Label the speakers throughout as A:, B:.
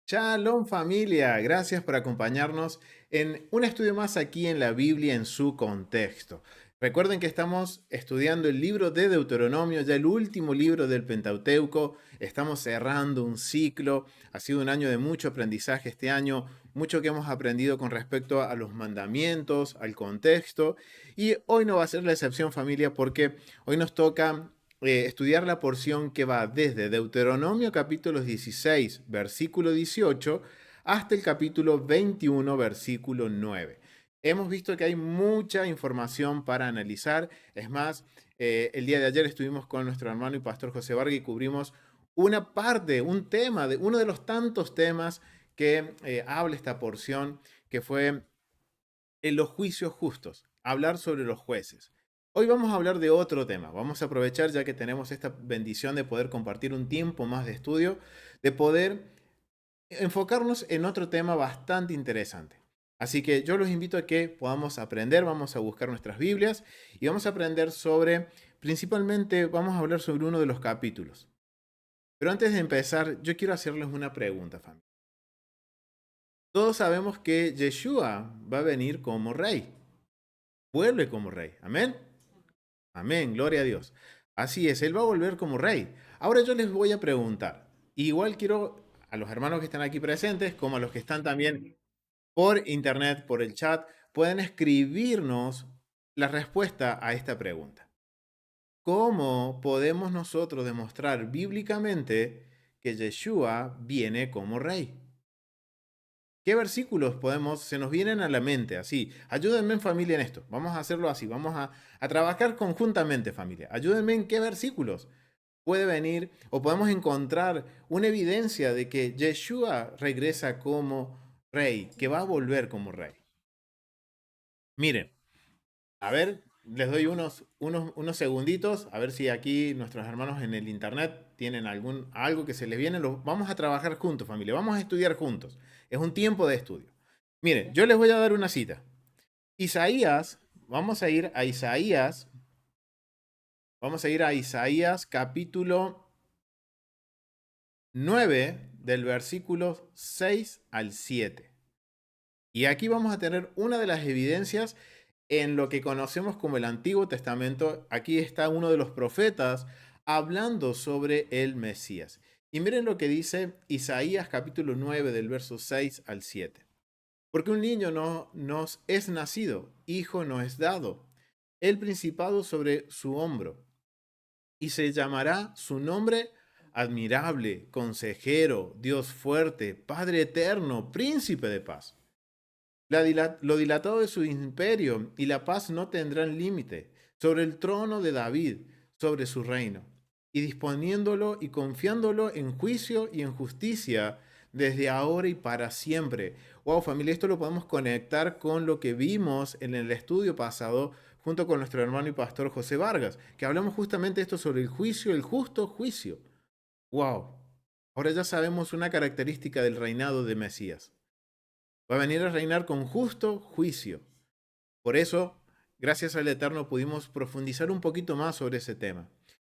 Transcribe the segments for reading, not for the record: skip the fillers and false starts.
A: Shalom familia, gracias por acompañarnos en un estudio más aquí en la Biblia en su contexto. Recuerden que estamos estudiando el libro de Deuteronomio, ya el último libro del Pentateuco. Estamos cerrando un ciclo. Ha sido un año de mucho aprendizaje este año, mucho que hemos aprendido con respecto a los mandamientos, al contexto. Y hoy no va a ser la excepción familia porque hoy nos toca estudiar la porción que va desde Deuteronomio capítulo 16, versículo 18, hasta el capítulo 21, versículo 9. Hemos visto que hay mucha información para analizar. Es más, el día de ayer estuvimos con nuestro hermano y pastor José Vargas y cubrimos una parte, un tema, de uno de los tantos temas que habla esta porción, que fue en los juicios justos, hablar sobre los jueces. Hoy vamos a hablar de otro tema. Vamos a aprovechar ya que tenemos esta bendición de poder compartir un tiempo más de estudio, de poder enfocarnos en otro tema bastante interesante. Así que yo los invito a que podamos aprender, vamos a buscar nuestras Biblias y vamos a aprender sobre, principalmente vamos a hablar sobre uno de los capítulos. Pero antes de empezar, yo quiero hacerles una pregunta, familia. Todos sabemos que Yeshua va a venir como rey, vuelve como rey. Amén. Amén, gloria a Dios. Así es, Él va a volver como rey. Ahora yo les voy a preguntar, igual quiero a los hermanos que están aquí presentes, como a los que están también por internet, por el chat, pueden escribirnos la respuesta a esta pregunta. ¿Cómo podemos nosotros demostrar bíblicamente que Yeshua viene como rey? ¿Qué versículos se nos vienen a la mente así? Ayúdenme en familia en esto. Vamos a hacerlo así. Vamos a trabajar conjuntamente, familia. Ayúdenme en qué versículos puede venir o podemos encontrar una evidencia de que Yeshua regresa como rey, que va a volver como rey. Miren, a ver, les doy unos segunditos, a ver si aquí nuestros hermanos en el internet tienen algo que se les viene. Vamos a trabajar juntos, familia. Vamos a estudiar juntos. Es un tiempo de estudio. Miren, yo les voy a dar una cita. Isaías, vamos a ir a Isaías capítulo 9 del versículo 6 al 7. Y aquí vamos a tener una de las evidencias en lo que conocemos como el Antiguo Testamento. Aquí está uno de los profetas hablando sobre el Mesías. Y miren lo que dice Isaías capítulo 9 del verso 6 al 7. Porque un niño no nos es nacido, hijo no es dado, el principado sobre su hombro, y se llamará su nombre admirable, consejero, Dios fuerte, Padre eterno, príncipe de paz. Lo dilatado de su imperio y la paz no tendrán límite sobre el trono de David, sobre su reino, y disponiéndolo y confiándolo en juicio y en justicia desde ahora y para siempre. Wow, familia, esto lo podemos conectar con lo que vimos en el estudio pasado junto con nuestro hermano y pastor José Vargas, que hablamos justamente esto sobre el juicio, el justo juicio. Wow, ahora ya sabemos una característica del reinado de Mesías. Va a venir a reinar con justo juicio. Por eso, gracias al Eterno, pudimos profundizar un poquito más sobre ese tema.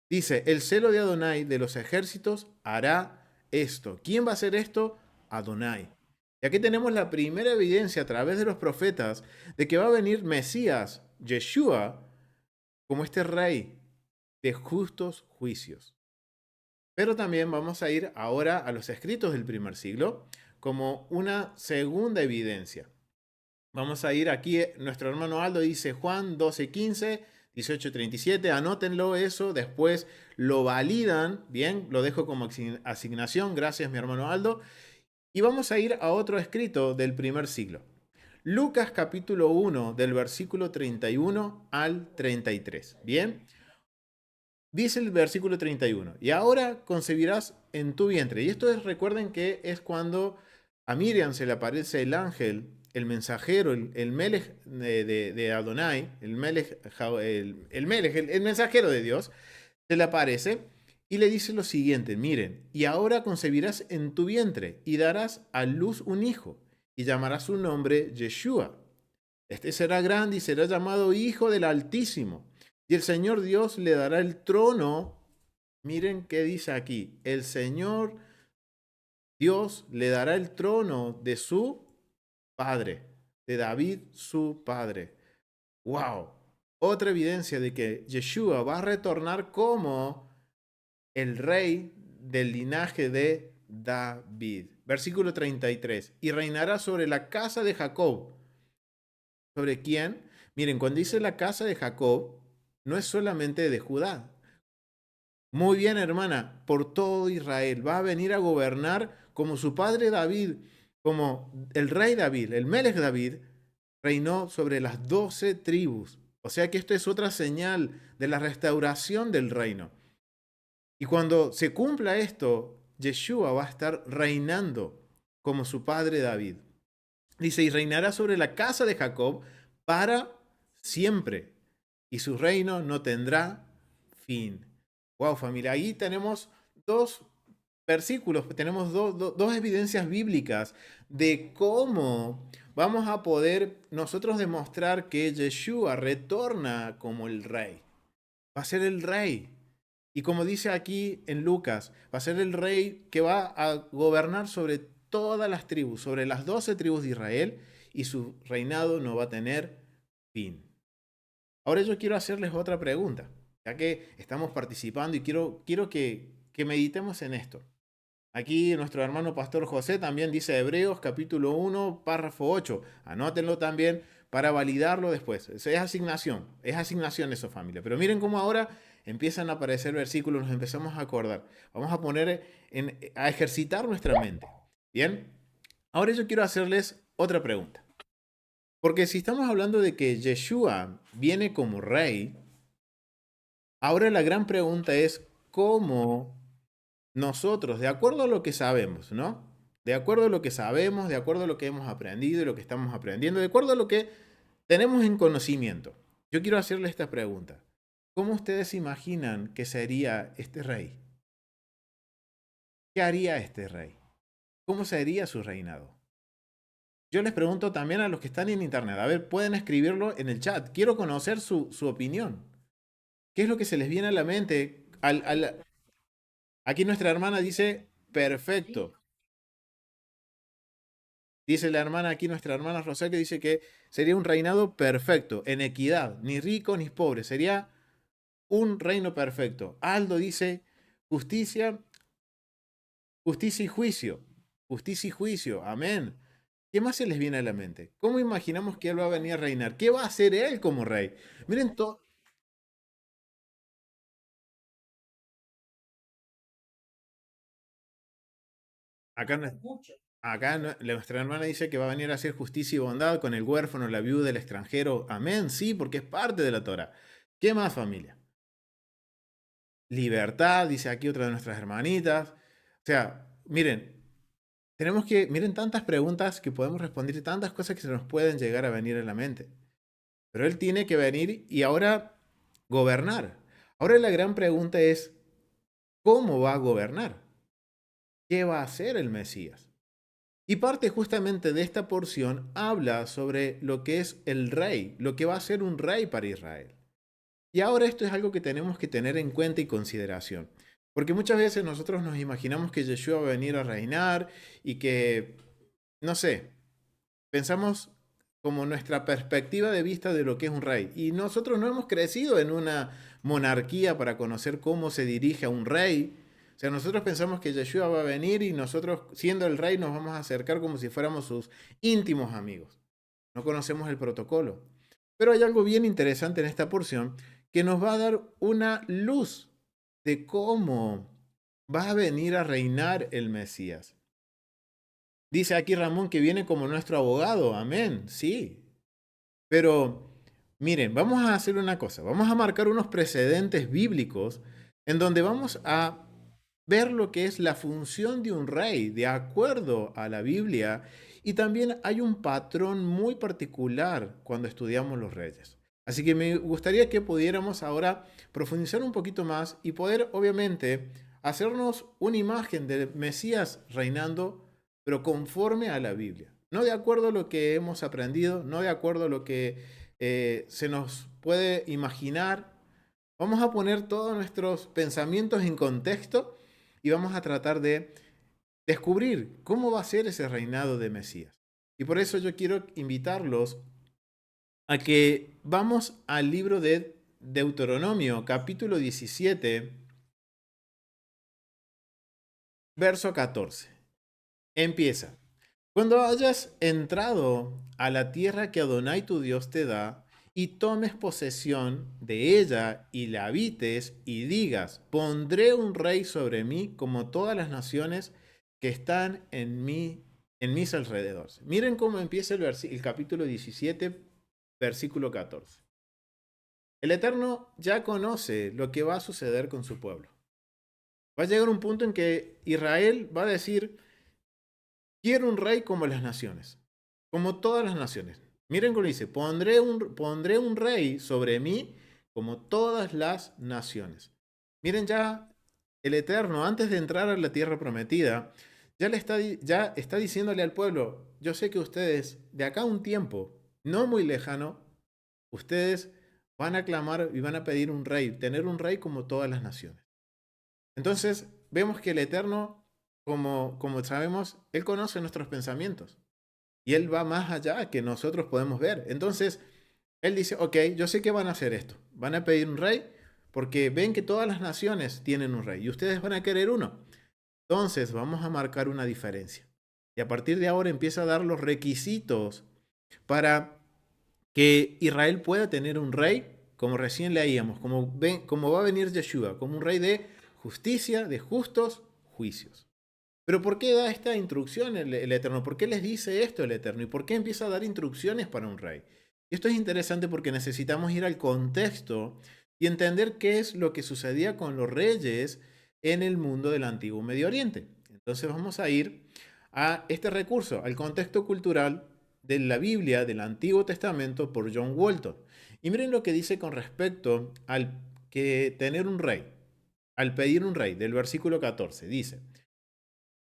A: Dice, el celo de Adonai de los ejércitos hará esto. ¿Quién va a hacer esto? Adonai. Y aquí tenemos la primera evidencia a través de los profetas de que va a venir Mesías, Yeshua, como este rey de justos juicios. Pero también vamos a ir ahora a los escritos del primer siglo como una segunda evidencia. Vamos a ir aquí, nuestro hermano Aldo dice Juan 12:15, 18:37, anótenlo eso, después lo validan, bien, lo dejo como asignación, gracias mi hermano Aldo. Y vamos a ir a otro escrito del primer siglo. Lucas capítulo 1 del versículo 31 al 33, bien. Dice el versículo 31, y ahora concebirás en tu vientre. Y esto es, recuerden que es cuando a Miriam se le aparece el ángel, el mensajero, el melech de Adonai, el mensajero de Dios, se le aparece y le dice lo siguiente, miren, y ahora concebirás en tu vientre y darás a luz un hijo, y llamará su nombre Yeshua. Este será grande y será llamado Hijo del Altísimo. Y el Señor Dios le dará el trono. Miren qué dice aquí. El Señor Dios le dará el trono de su padre, de David su padre. ¡Wow! Otra evidencia de que Yeshua va a retornar como el rey del linaje de David. Versículo 33. Y reinará sobre la casa de Jacob. ¿Sobre quién? Miren, cuando dice la casa de Jacob, no es solamente de Judá. Muy bien, hermana, por todo Israel. Va a venir a gobernar como su padre David, como el rey David, el Melech David, reinó sobre las 12 tribus. O sea que esto es otra señal de la restauración del reino. Y cuando se cumpla esto, Yeshua va a estar reinando como su padre David. Dice, y reinará sobre la casa de Jacob para siempre, y su reino no tendrá fin. Wow, familia, ahí tenemos dos versículos, tenemos dos evidencias bíblicas de cómo vamos a poder nosotros demostrar que Yeshua retorna como el rey. Va a ser el rey. Y como dice aquí en Lucas, va a ser el rey que va a gobernar sobre todas las tribus, sobre las 12 tribus de Israel, y su reinado no va a tener fin. Ahora yo quiero hacerles otra pregunta, ya que estamos participando y quiero que meditemos en esto. Aquí nuestro hermano pastor José también dice Hebreos capítulo 1, párrafo 8. Anótenlo también para validarlo después. Es asignación eso, familia. Pero miren cómo ahora empiezan a aparecer versículos, nos empezamos a acordar. Vamos a poner a ejercitar nuestra mente. Bien, ahora yo quiero hacerles otra pregunta. Porque si estamos hablando de que Yeshua viene como rey, ahora la gran pregunta es cómo nosotros, de acuerdo a lo que sabemos, ¿no? De acuerdo a lo que sabemos, de acuerdo a lo que hemos aprendido y lo que estamos aprendiendo, de acuerdo a lo que tenemos en conocimiento. Yo quiero hacerle esta pregunta. ¿Cómo ustedes imaginan que sería este rey? ¿Qué haría este rey? ¿Cómo sería su reinado? Yo les pregunto también a los que están en internet. A ver, pueden escribirlo en el chat. Quiero conocer su opinión. ¿Qué es lo que se les viene a la mente? Aquí nuestra hermana dice, perfecto. Dice la hermana aquí, nuestra hermana Rosario, dice que sería un reinado perfecto, en equidad, ni rico ni pobre. Sería un reino perfecto. Aldo dice justicia, justicia y juicio. Justicia y juicio. Amén. ¿Qué más se les viene a la mente? ¿Cómo imaginamos que él va a venir a reinar? ¿Qué va a hacer él como rey? Miren, acá, nuestra hermana dice que va a venir a hacer justicia y bondad con el huérfano, la viuda, el extranjero. Amén, sí, porque es parte de la Torah. ¿Qué más, familia? Libertad, dice aquí otra de nuestras hermanitas. O sea, miren, miren tantas preguntas que podemos responder y tantas cosas que se nos pueden llegar a venir a la mente. Pero él tiene que venir y ahora gobernar. Ahora la gran pregunta es, ¿cómo va a gobernar? ¿Qué va a hacer el Mesías? Y parte justamente de esta porción habla sobre lo que es el rey, lo que va a ser un rey para Israel. Y ahora esto es algo que tenemos que tener en cuenta y consideración. Porque muchas veces nosotros nos imaginamos que Yeshua va a venir a reinar y que, no sé, pensamos como nuestra perspectiva de vista de lo que es un rey. Y nosotros no hemos crecido en una monarquía para conocer cómo se dirige a un rey. O sea, nosotros pensamos que Yeshua va a venir y nosotros, siendo el rey, nos vamos a acercar como si fuéramos sus íntimos amigos. No conocemos el protocolo. Pero hay algo bien interesante en esta porción que nos va a dar una luz de cómo va a venir a reinar el Mesías. Dice aquí Ramón que viene como nuestro abogado. Amén. Sí. Pero miren, vamos a hacer una cosa. Vamos a marcar unos precedentes bíblicos en donde vamos a ver lo que es la función de un rey de acuerdo a la Biblia. Y también hay un patrón muy particular cuando estudiamos los reyes. Así que me gustaría que pudiéramos ahora profundizar un poquito más y poder, obviamente, hacernos una imagen del Mesías reinando, pero conforme a la Biblia. no de acuerdo a lo que hemos aprendido, no de acuerdo a lo que se nos puede imaginar. Vamos a poner todos nuestros pensamientos en contexto y vamos a tratar de descubrir cómo va a ser ese reinado de Mesías. Y por eso yo quiero invitarlos a que vamos al libro de Deuteronomio, capítulo 17, verso 14. Empieza. Cuando hayas entrado a la tierra que Adonai tu Dios te da, y tomes posesión de ella y la habites y digas, pondré un rey sobre mí como todas las naciones que están en mis alrededores. Miren cómo empieza el capítulo 17, versículo 14. El Eterno ya conoce lo que va a suceder con su pueblo. Va a llegar un punto en que Israel va a decir, quiero un rey como las naciones, como todas las naciones. Miren cómo dice, pondré un rey sobre mí como todas las naciones. Miren ya el Eterno, antes de entrar a la tierra prometida, ya está diciéndole al pueblo, yo sé que ustedes, de acá a un tiempo, no muy lejano, ustedes van a clamar y van a pedir un rey, tener un rey como todas las naciones. Entonces, vemos que el Eterno, como sabemos, Él conoce nuestros pensamientos. Y Él va más allá que nosotros podemos ver. Entonces, Él dice, ok, yo sé que van a hacer esto. Van a pedir un rey porque ven que todas las naciones tienen un rey y ustedes van a querer uno. Entonces, vamos a marcar una diferencia. Y a partir de ahora empieza a dar los requisitos para que Israel pueda tener un rey, como recién leíamos, como va a venir Yeshua, como un rey de justicia, de justos juicios. Pero ¿por qué da esta instrucción el Eterno? ¿Por qué les dice esto el Eterno? ¿Y por qué empieza a dar instrucciones para un rey? Y esto es interesante porque necesitamos ir al contexto y entender qué es lo que sucedía con los reyes en el mundo del antiguo Medio Oriente. Entonces vamos a ir a este recurso, al contexto cultural de la Biblia del Antiguo Testamento por John Walton. Y miren lo que dice con respecto al que tener un rey, al pedir un rey, del versículo 14. Dice,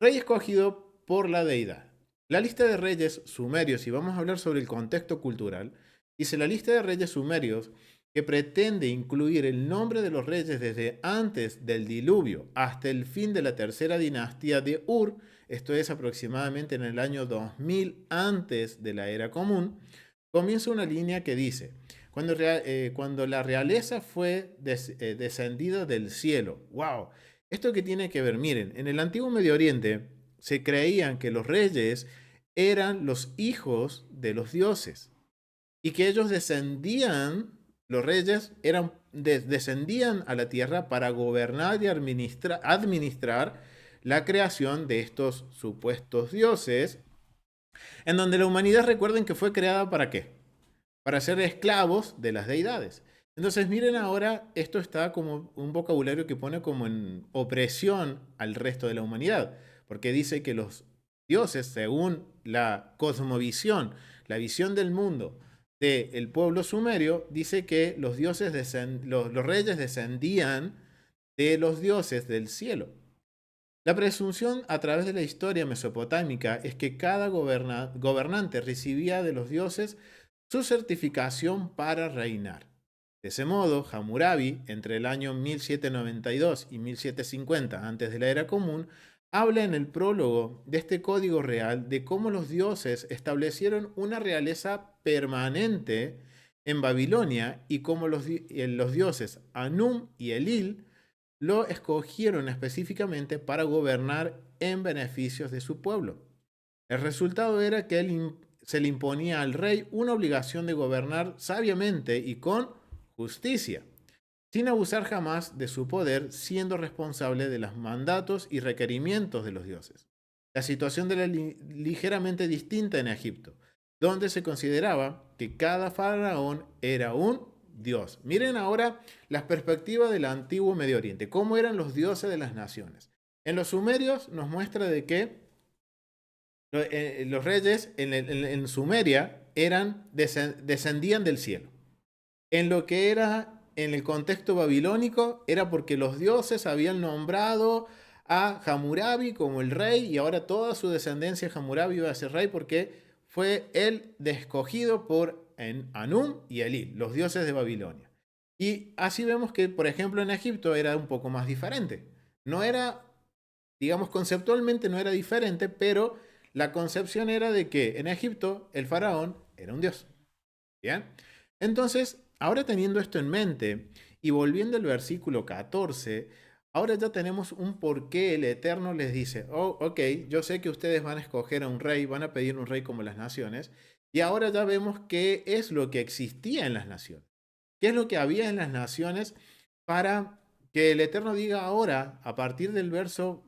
A: rey escogido por la deidad. La lista de reyes sumerios, y vamos a hablar sobre el contexto cultural, dice la lista de reyes sumerios que pretende incluir el nombre de los reyes desde antes del diluvio hasta el fin de la tercera dinastía de Ur, esto es aproximadamente en el año 2000 antes de la era común, comienza una línea que dice, cuando la realeza fue descendida del cielo. ¡Wow! ¿Esto qué tiene que ver? Miren, en el antiguo Medio Oriente se creían que los reyes eran los hijos de los dioses y que ellos descendían, los reyes descendían a la tierra para gobernar y administrar la creación de estos supuestos dioses, en donde la humanidad, recuerden que fue creada ¿para qué? Para ser esclavos de las deidades. Entonces miren ahora, esto está como un vocabulario que pone como en opresión al resto de la humanidad, porque dice que los dioses, según la cosmovisión, la visión del mundo del pueblo sumerio, dice que los reyes descendían de los dioses del cielo. La presunción a través de la historia mesopotámica es que cada gobernante recibía de los dioses su certificación para reinar. De ese modo, Hammurabi, entre el año 1792 y 1750 antes de la era común, habla en el prólogo de este código real de cómo los dioses establecieron una realeza permanente en Babilonia y cómo los dioses Anum y Elil lo escogieron específicamente para gobernar en beneficios de su pueblo. El resultado era que se le imponía al rey una obligación de gobernar sabiamente y con justicia, sin abusar jamás de su poder, siendo responsable de los mandatos y requerimientos de los dioses. La situación era ligeramente distinta en Egipto, donde se consideraba que cada faraón era un dios. Miren ahora las perspectivas del antiguo Medio Oriente, cómo eran los dioses de las naciones. En los sumerios nos muestra de que los reyes en Sumeria descendían del cielo. En lo que era en el contexto babilónico era porque los dioses habían nombrado a Hammurabi como el rey y ahora toda su descendencia Hammurabi iba a ser rey porque fue el escogido por Anum y Elil, los dioses de Babilonia. Y así vemos que, por ejemplo, en Egipto era un poco más diferente. No era, digamos, conceptualmente no era diferente, pero la concepción era de que en Egipto el faraón era un dios. ¿Bien? Entonces, ahora teniendo esto en mente y volviendo al versículo 14, ahora ya tenemos un porqué el Eterno les dice, oh, ok, yo sé que ustedes van a escoger a un rey, van a pedir un rey como las naciones, y ahora ya vemos qué es lo que existía en las naciones, qué es lo que había en las naciones para que el Eterno diga ahora, a partir del verso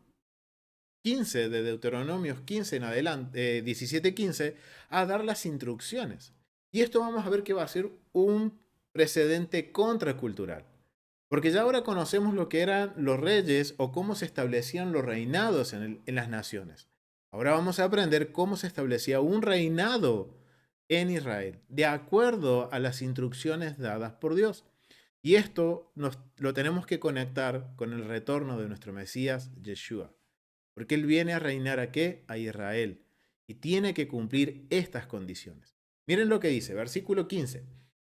A: 15 de Deuteronomios 15 en adelante, 17:15, a dar las instrucciones. Y esto vamos a ver que va a ser un precedente contracultural. Porque ya ahora conocemos lo que eran los reyes o cómo se establecían los reinados en las naciones. Ahora vamos a aprender cómo se establecía un reinado en Israel, de acuerdo a las instrucciones dadas por Dios. Y esto lo tenemos que conectar con el retorno de nuestro Mesías, Yeshua. Porque Él viene a reinar ¿a qué? A Israel. Y tiene que cumplir estas condiciones. Miren lo que dice, versículo 15.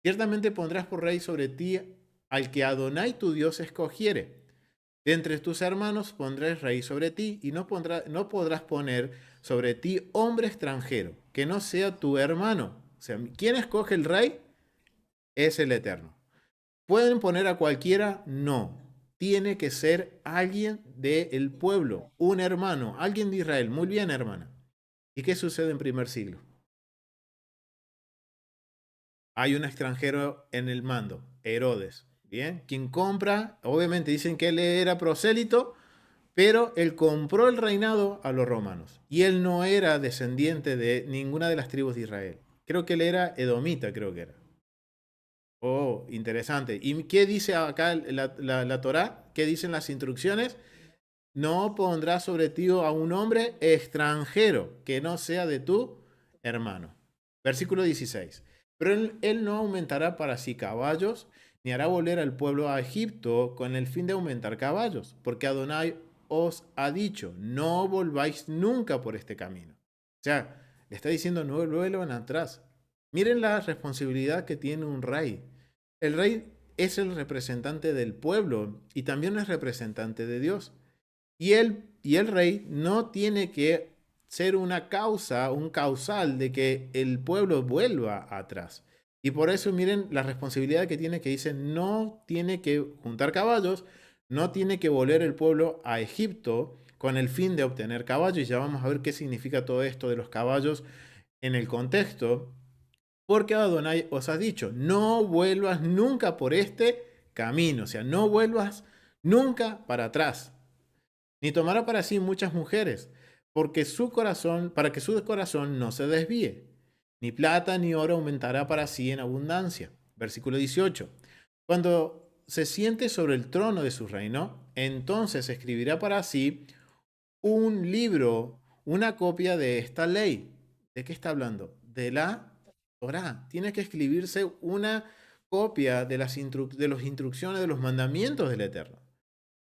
A: Ciertamente pondrás por rey sobre ti al que Adonai tu Dios escogiere. De entre tus hermanos pondré rey sobre ti y no podrás poner sobre ti hombre extranjero, que no sea tu hermano. O sea, ¿quién escoge el rey? Es el Eterno. ¿Pueden poner a cualquiera? No. Tiene que ser alguien del pueblo, un hermano, alguien de Israel. Muy bien, hermana. ¿Y qué sucede en primer siglo? Hay un extranjero en el mando, Herodes. Bien, quien compra, obviamente dicen que él era prosélito, pero él compró el reinado a los romanos. Y él no era descendiente de ninguna de las tribus de Israel. Creo que él era edomita, creo que era. Oh, interesante. ¿Y qué dice acá la Torá? ¿Qué dicen las instrucciones? No pondrás sobre ti a un hombre extranjero que no sea de tu hermano. Versículo 16. Pero él no aumentará para sí caballos, ni hará volver al pueblo a Egipto con el fin de aumentar caballos, porque Adonai os ha dicho, no volváis nunca por este camino. O sea, le está diciendo, no vuelvan atrás. Miren la responsabilidad que tiene un rey. El rey es el representante del pueblo y también es representante de Dios. Y el rey no tiene que ser una causa, un causal de que el pueblo vuelva atrás. Y por eso miren la responsabilidad que tiene, que dice, no tiene que juntar caballos, no tiene que volver el pueblo a Egipto con el fin de obtener caballos. Y ya vamos a ver qué significa todo esto de los caballos en el contexto. Porque Adonai os ha dicho, no vuelvas nunca por este camino, o sea, no vuelvas nunca para atrás ni tomará para sí muchas mujeres, porque su corazón, para que su corazón no se desvíe. Ni plata ni oro aumentará para sí en abundancia. Versículo 18. Cuando se siente sobre el trono de su reino, entonces escribirá para sí un libro, una copia de esta ley. ¿De qué está hablando? De la Torá. Tiene que escribirse una copia de las instrucciones, de los mandamientos del Eterno,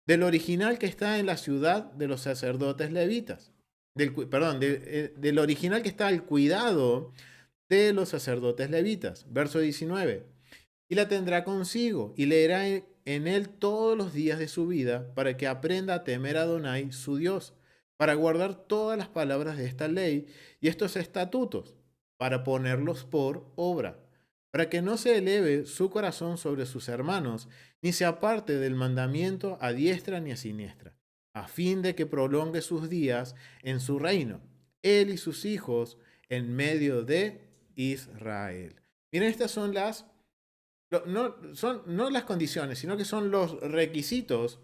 A: del original que está en la ciudad de los sacerdotes levitas. Perdón, del original que está al cuidado de los sacerdotes levitas. Verso 19. Y la tendrá consigo y leerá en él todos los días de su vida para que aprenda a temer a Adonai, su Dios, para guardar todas las palabras de esta ley y estos estatutos, para ponerlos por obra, para que no se eleve su corazón sobre sus hermanos, ni se aparte del mandamiento a diestra ni a siniestra, a fin de que prolongue sus días en su reino, él y sus hijos en medio de Israel. Miren, estas son no las condiciones, sino que son los requisitos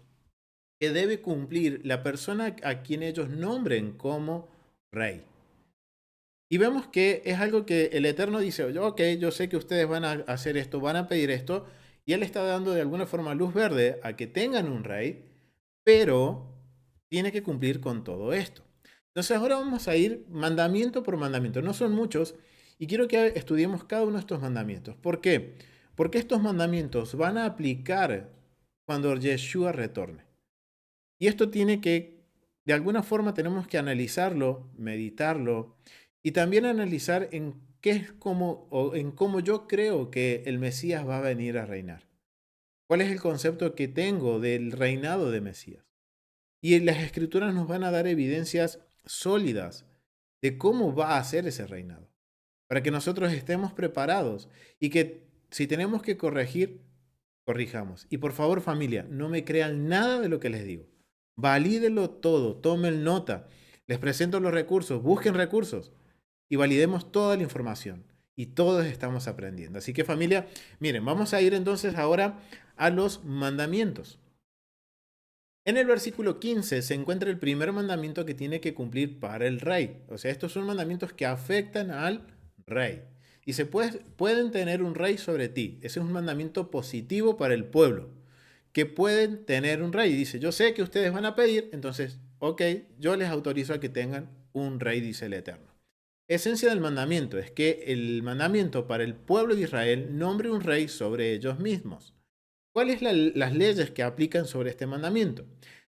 A: que debe cumplir la persona a quien ellos nombren como rey. Y vemos que es algo que el Eterno dice, ok, yo sé que ustedes van a hacer esto, van a pedir esto, y Él está dando de alguna forma luz verde a que tengan un rey, pero tiene que cumplir con todo esto. Entonces ahora vamos a ir mandamiento por mandamiento. No son muchos, y quiero que estudiemos cada uno de estos mandamientos. ¿Por qué? Porque estos mandamientos van a aplicar cuando Yeshua retorne. Y esto tiene que, de alguna forma tenemos que analizarlo, meditarlo y también analizar en qué es como o en cómo yo creo que el Mesías va a venir a reinar. ¿Cuál es el concepto que tengo del reinado de Mesías? Y en las escrituras nos van a dar evidencias sólidas de cómo va a ser ese reinado, para que nosotros estemos preparados y que si tenemos que corregir, corrijamos. Y por favor, familia, no me crean nada de lo que les digo. Valídenlo todo, tomen nota. Les presento los recursos, busquen recursos y validemos toda la información. Y todos estamos aprendiendo. Así que familia, miren, vamos a ir entonces ahora a los mandamientos. En el versículo 15 se encuentra el primer mandamiento que tiene que cumplir para el rey. O sea, estos son mandamientos que afectan al rey. Y pueden tener un rey sobre ti. Ese es un mandamiento positivo para el pueblo. Que pueden tener un rey. Dice, yo sé que ustedes van a pedir, entonces, ok, yo les autorizo a que tengan un rey, dice el Eterno. Esencia del mandamiento es que el mandamiento para el pueblo de Israel nombre un rey sobre ellos mismos. ¿Cuáles son las leyes que aplican sobre este mandamiento?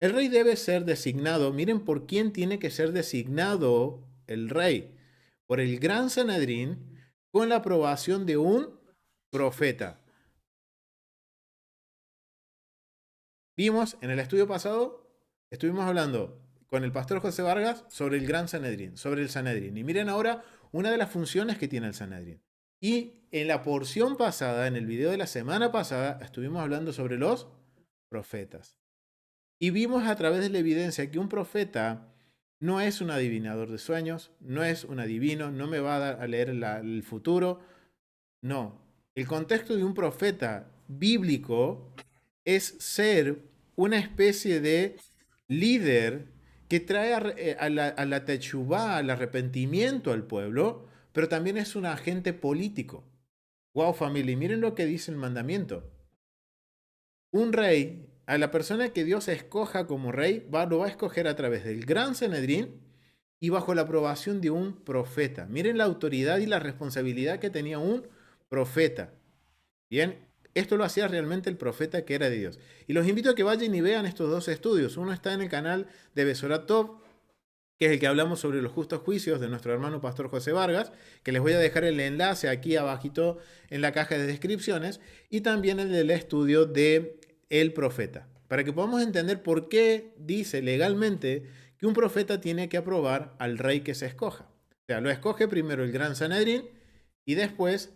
A: El rey debe ser designado, miren por quién tiene que ser designado el rey, por el gran Sanedrín con la aprobación de un profeta. Vimos en el estudio pasado, estuvimos hablando con el pastor José Vargas sobre el gran Sanedrín, sobre el Sanedrín. Y miren ahora una de las funciones que tiene el Sanedrín. Y en la porción pasada, en el video de la semana pasada, estuvimos hablando sobre los profetas. Y vimos a través de la evidencia que un profeta no es un adivinador de sueños, no es un adivino, no me va a leer el futuro. No, el contexto de un profeta bíblico es ser una especie de líder que trae a la techubá, al arrepentimiento al pueblo, pero también es un agente político. Wow, familia, y miren lo que dice el mandamiento. Un rey, a la persona que Dios escoja como rey, lo va a escoger a través del gran Sanedrín y bajo la aprobación de un profeta. Miren la autoridad y la responsabilidad que tenía un profeta. Bien, esto lo hacía realmente el profeta que era de Dios. Y los invito a que vayan y vean estos dos estudios. Uno está en el canal de Besoratov, que es el que hablamos sobre los justos juicios de nuestro hermano pastor José Vargas, que les voy a dejar el enlace aquí abajito en la caja de descripciones, y también el del estudio de El Profeta, para que podamos entender por qué dice legalmente que un profeta tiene que aprobar al rey que se escoja. O sea, lo escoge primero el gran Sanedrín y después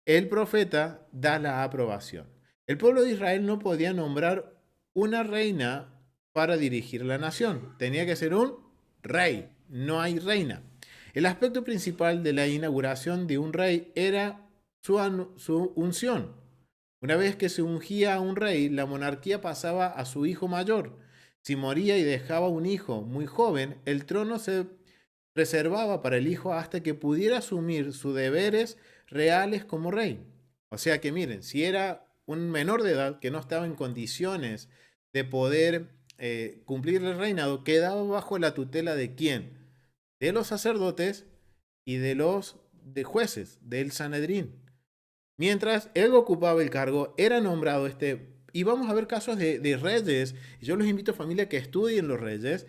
A: el profeta da la aprobación. El pueblo de Israel no podía nombrar una reina para dirigir la nación. Tenía que ser un rey. No hay reina. El aspecto principal de la inauguración de un rey era su unción. Una vez que se ungía a un rey, la monarquía pasaba a su hijo mayor. Si moría y dejaba un hijo muy joven, el trono se reservaba para el hijo hasta que pudiera asumir sus deberes reales como rey. O sea que miren, si era un menor de edad que no estaba en condiciones de poder cumplir el reinado, quedaba bajo la tutela de quién? De los sacerdotes y de los jueces, del Sanedrín. Mientras él ocupaba el cargo, era nombrado y vamos a ver casos de reyes. Yo los invito, familia, que estudien los reyes,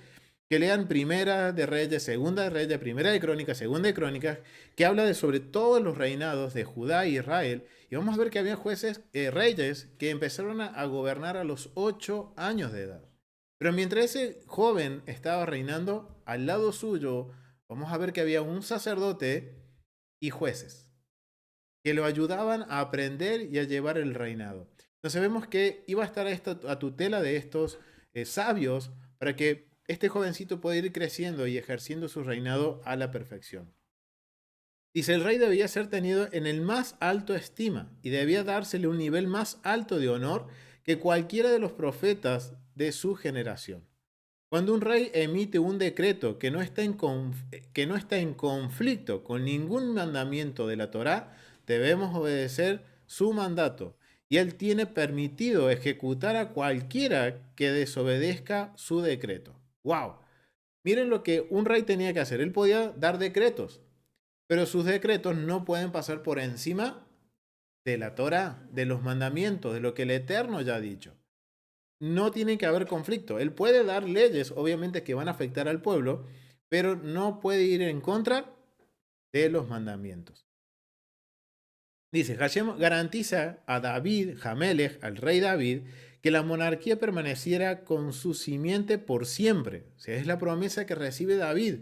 A: que lean Primera de Reyes, Segunda de Reyes, Primera de Crónicas, Segunda de Crónicas, que habla de sobre todos los reinados de Judá y Israel. Y vamos a ver que había jueces, reyes, que empezaron a gobernar a los 8 años de edad. Pero mientras ese joven estaba reinando, al lado suyo, vamos a ver que había un sacerdote y jueces que lo ayudaban a aprender y a llevar el reinado. Entonces vemos que iba a estar a tutela de estos sabios para que este jovencito pueda ir creciendo y ejerciendo su reinado a la perfección. Dice, el rey debía ser tenido en el más alto estima y debía dársele un nivel más alto de honor que cualquiera de los profetas de su generación. Cuando un rey emite un decreto que no está en conflicto con ningún mandamiento de la Torá, debemos obedecer su mandato. Y él tiene permitido ejecutar a cualquiera que desobedezca su decreto. ¡Wow! Miren lo que un rey tenía que hacer. Él podía dar decretos, pero sus decretos no pueden pasar por encima de la Torá, de los mandamientos, de lo que el Eterno ya ha dicho. No tiene que haber conflicto. Él puede dar leyes, obviamente, que van a afectar al pueblo, pero no puede ir en contra de los mandamientos. Dice, Hashem garantiza a David, Jamelech, al rey David, que la monarquía permaneciera con su simiente por siempre. O sea, es la promesa que recibe David,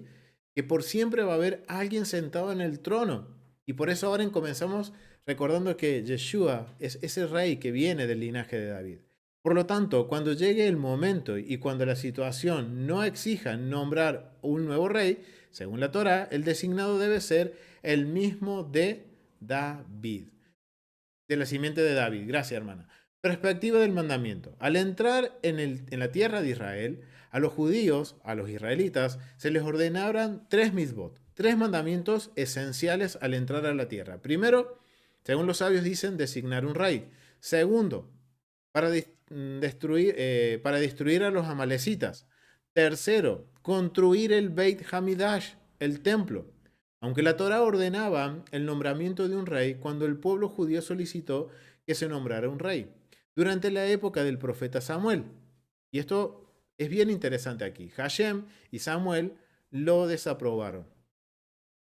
A: que por siempre va a haber alguien sentado en el trono. Y por eso ahora comenzamos recordando que Yeshua es ese rey que viene del linaje de David. Por lo tanto, cuando llegue el momento y cuando la situación no exija nombrar un nuevo rey, según la Torá, el designado debe ser el mismo de David, de la simiente de David. Gracias, hermana. Perspectiva del mandamiento. Al entrar en la tierra de Israel, a los judíos, a los israelitas, se les ordenaban tres mitzvot, tres mandamientos esenciales al entrar a la tierra. Primero, según los sabios dicen, designar un rey. Segundo, para destruir a los amalecitas. Tercero, construir el Beit Hamidash, el templo. Aunque la Torá ordenaba el nombramiento de un rey cuando el pueblo judío solicitó que se nombrara un rey, durante la época del profeta Samuel. Y esto es bien interesante aquí. Hashem y Samuel lo desaprobaron.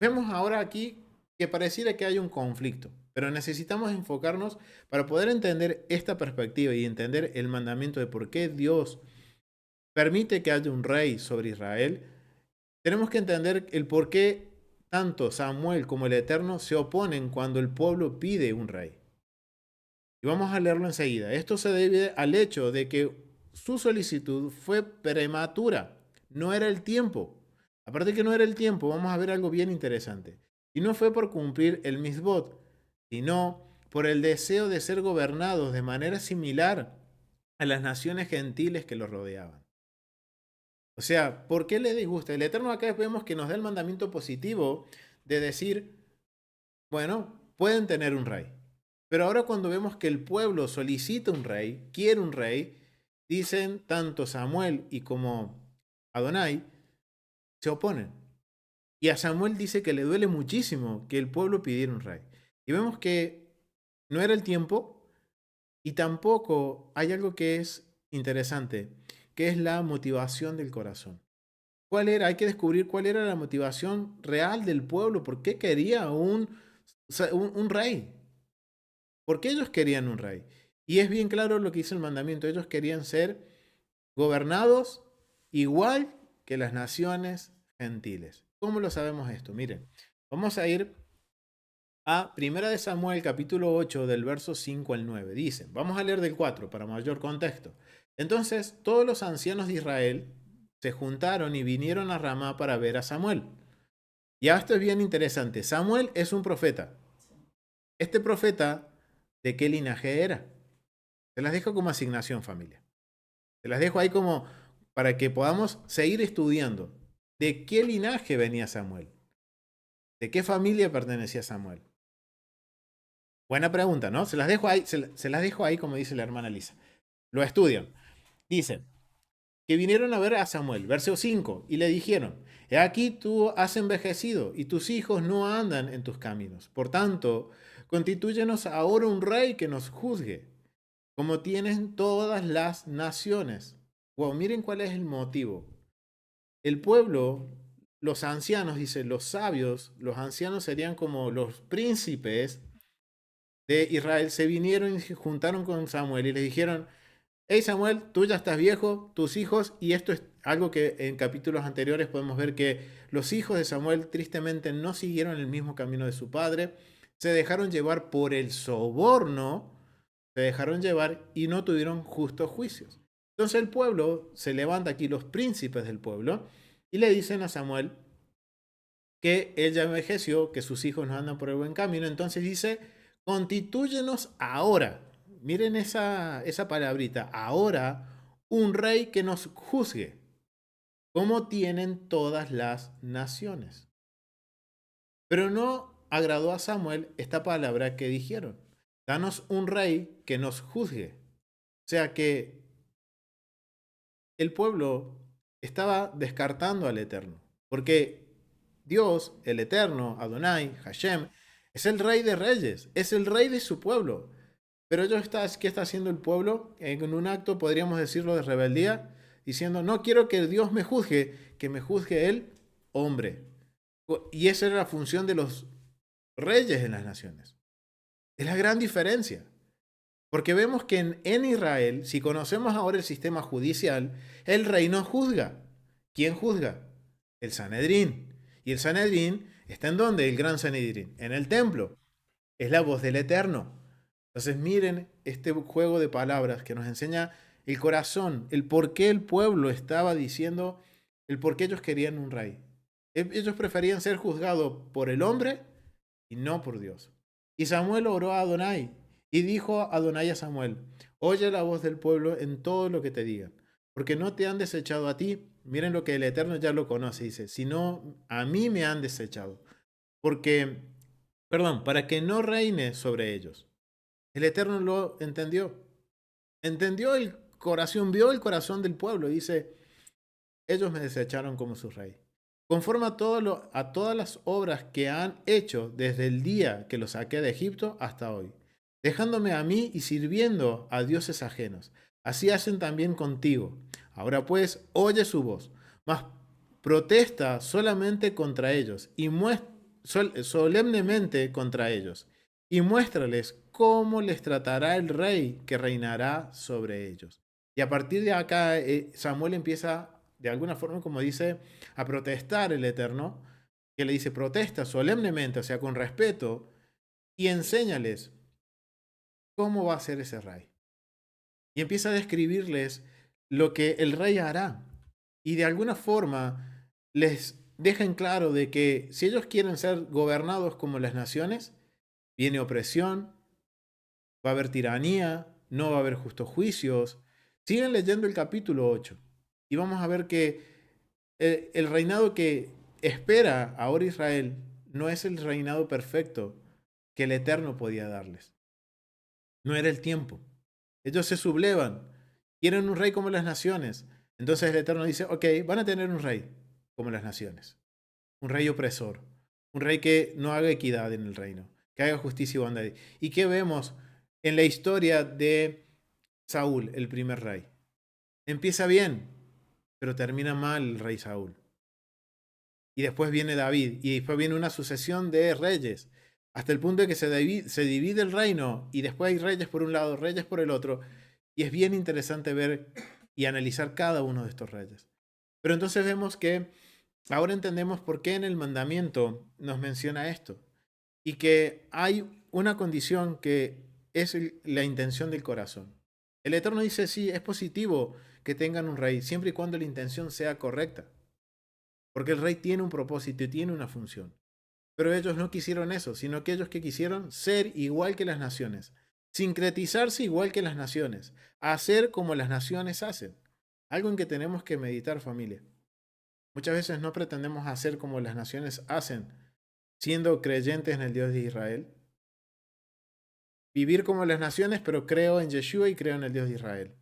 A: Vemos ahora aquí que pareciera que hay un conflicto, pero necesitamos enfocarnos para poder entender esta perspectiva y entender el mandamiento de por qué Dios permite que haya un rey sobre Israel. Tenemos que entender el por qué tanto Samuel como el Eterno se oponen cuando el pueblo pide un rey. Y vamos a leerlo enseguida. Esto se debe al hecho de que su solicitud fue prematura. No era el tiempo. Aparte que no era el tiempo, vamos a ver algo bien interesante. Y no fue por cumplir el misbot, sino por el deseo de ser gobernados de manera similar a las naciones gentiles que los rodeaban. O sea, ¿por qué le disgusta? El Eterno acá vemos que nos da el mandamiento positivo de decir, bueno, pueden tener un rey. Pero ahora cuando vemos que el pueblo solicita un rey, quiere un rey, dicen tanto Samuel y como Adonai, se oponen. Y a Samuel dice que le duele muchísimo que el pueblo pidiera un rey. Y vemos que no era el tiempo y tampoco hay algo que es interesante, que es la motivación del corazón. ¿Cuál era? Hay que descubrir cuál era la motivación real del pueblo. ¿Por qué quería un rey? ¿Por qué ellos querían un rey? Y es bien claro lo que dice el mandamiento. Ellos querían ser gobernados igual que las naciones gentiles. ¿Cómo lo sabemos esto? Miren, vamos a ir a 1 de Samuel capítulo 8 del verso 5 al 9. Dice, vamos a leer del 4 para mayor contexto. Entonces todos los ancianos de Israel se juntaron y vinieron a Ramá para ver a Samuel. Y esto es bien interesante. Samuel es un profeta. Este profeta, ¿de qué linaje era? Se las dejo como asignación, familia. Se las dejo ahí como para que podamos seguir estudiando. ¿De qué linaje venía Samuel? ¿De qué familia pertenecía Samuel? Buena pregunta, ¿no? Se las dejo ahí como dice la hermana Lisa. Lo estudian. Dice que vinieron a ver a Samuel, verso 5, y le dijeron, he aquí tú has envejecido y tus hijos no andan en tus caminos. Por tanto, constitúyenos ahora un rey que nos juzgue, como tienen todas las naciones. Wow, miren cuál es el motivo. El pueblo, los ancianos, dice, los sabios, los ancianos serían como los príncipes de Israel, se vinieron y se juntaron con Samuel y le dijeron, hey Samuel, tú ya estás viejo, tus hijos, y esto es algo que en capítulos anteriores podemos ver que los hijos de Samuel tristemente no siguieron el mismo camino de su padre, se dejaron llevar por el soborno, se dejaron llevar y no tuvieron justos juicios. Entonces el pueblo se levanta aquí, los príncipes del pueblo, y le dicen a Samuel que él ya envejeció, que sus hijos no andan por el buen camino. Entonces dice, constitúyenos ahora. Miren esa palabrita, ahora un rey que nos juzgue, como tienen todas las naciones. Pero no agradó a Samuel esta palabra que dijeron. Danos un rey que nos juzgue. O sea que el pueblo estaba descartando al Eterno. Porque Dios, el Eterno, Adonai, Hashem, es el rey de reyes, es el rey de su pueblo. Pero ¿qué está haciendo el pueblo? En un acto, podríamos decirlo, de rebeldía, diciendo, no quiero que Dios me juzgue, que me juzgue el hombre. Y esa era la función de los reyes en las naciones. Es la gran diferencia. Porque vemos que en Israel, si conocemos ahora el sistema judicial, el rey no juzga. ¿Quién juzga? El Sanedrín. ¿Y el Sanedrín está en dónde? El gran Sanedrín. En el templo. Es la voz del Eterno. Entonces miren este juego de palabras que nos enseña el corazón, el por qué el pueblo estaba diciendo, el por qué ellos querían un rey. Ellos preferían ser juzgados por el hombre y no por Dios. Y Samuel oró a Adonai y dijo a Adonai a Samuel, oye la voz del pueblo en todo lo que te digan, porque no te han desechado a ti. Miren lo que el Eterno ya lo conoce, dice, sino a mí me han desechado, porque, perdón, para que no reine sobre ellos. El Eterno lo entendió. Entendió el corazón, vio el corazón del pueblo. Dice, ellos me desecharon como su rey. Conforme a todas las obras que han hecho desde el día que los saqué de Egipto hasta hoy, dejándome a mí y sirviendo a dioses ajenos. Así hacen también contigo. Ahora pues, oye su voz, mas protesta solamente contra ellos y solemnemente contra ellos y muéstrales cómo les tratará el rey que reinará sobre ellos. Y a partir de acá, Samuel empieza, de alguna forma, como dice, a protestar el Eterno, que le dice, protesta solemnemente, o sea, con respeto, y enséñales cómo va a ser ese rey. Y empieza a describirles lo que el rey hará. Y de alguna forma les deja en claro de que si ellos quieren ser gobernados como las naciones, viene opresión, va a haber tiranía, no va a haber justos juicios. Siguen leyendo el capítulo 8 y vamos a ver que el reinado que espera ahora Israel no es el reinado perfecto que el Eterno podía darles. No era el tiempo. Ellos se sublevan, quieren un rey como las naciones. Entonces el Eterno dice, ok, van a tener un rey como las naciones, un rey opresor, un rey que no haga equidad en el reino, que haga justicia y bondad. ¿Y qué vemos en la historia de Saúl, el primer rey? Empieza bien, pero termina mal el rey Saúl. Y después viene David, y después viene una sucesión de reyes, hasta el punto de que se divide el reino, y después hay reyes por un lado, reyes por el otro, y es bien interesante ver y analizar cada uno de estos reyes. Pero entonces vemos que ahora entendemos por qué en el mandamiento nos menciona esto, y que hay una condición que es la intención del corazón. El Eterno dice, sí, es positivo que tengan un rey, siempre y cuando la intención sea correcta. Porque el rey tiene un propósito y tiene una función. Pero ellos no quisieron eso, sino que ellos que quisieron ser igual que las naciones, sincretizarse igual que las naciones, hacer como las naciones hacen. Algo en que tenemos que meditar, familia. Muchas veces no pretendemos hacer como las naciones hacen, siendo creyentes en el Dios de Israel. Vivir como las naciones, pero creo en Yeshua y creo en el Dios de Israel.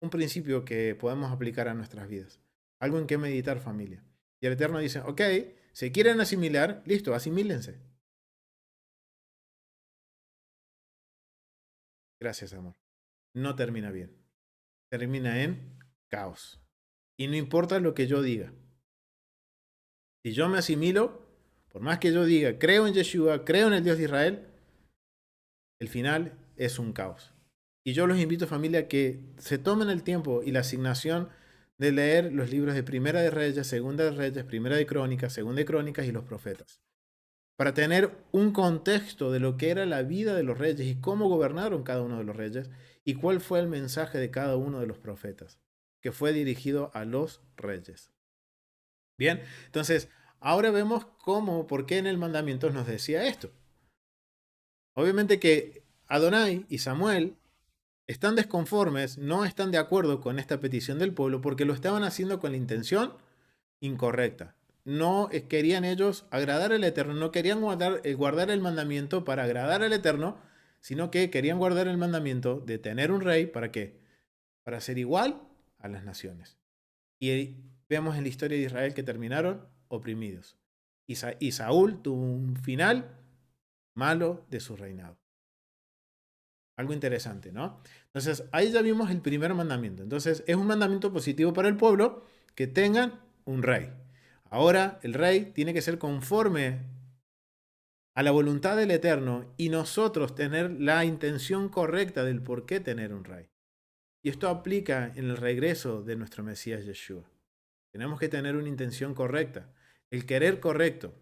A: Un principio que podemos aplicar a nuestras vidas. Algo en que meditar, familia. Y el Eterno dice, ok, si quieren asimilar, listo, asimílense. Gracias, amor. No termina bien. Termina en caos. Y no importa lo que yo diga. Si yo me asimilo, por más que yo diga, creo en Yeshua, creo en el Dios de Israel, el final es un caos. Y yo los invito, familia, a que se tomen el tiempo y la asignación de leer los libros de Primera de Reyes, Segunda de Reyes, Primera de Crónicas, Segunda de Crónicas y los profetas, para tener un contexto de lo que era la vida de los reyes y cómo gobernaron cada uno de los reyes y cuál fue el mensaje de cada uno de los profetas, que fue dirigido a los reyes. Bien, entonces, ahora vemos cómo, por qué en el mandamiento nos decía esto. Obviamente que Adonai y Samuel están desconformes, no están de acuerdo con esta petición del pueblo porque lo estaban haciendo con la intención incorrecta. No querían ellos agradar al Eterno, no querían guardar el mandamiento para agradar al Eterno, sino que querían guardar el mandamiento de tener un rey, ¿para qué? Para ser igual a las naciones. Y vemos en la historia de Israel que terminaron oprimidos. Y Saúl tuvo un final malo de su reinado. Algo interesante, ¿no? Entonces, ahí ya vimos el primer mandamiento. Entonces, es un mandamiento positivo para el pueblo que tengan un rey. Ahora el rey tiene que ser conforme a la voluntad del Eterno y nosotros tener la intención correcta del por qué tener un rey. Y esto aplica en el regreso de nuestro Mesías Yeshua. Tenemos que tener una intención correcta, el querer correcto.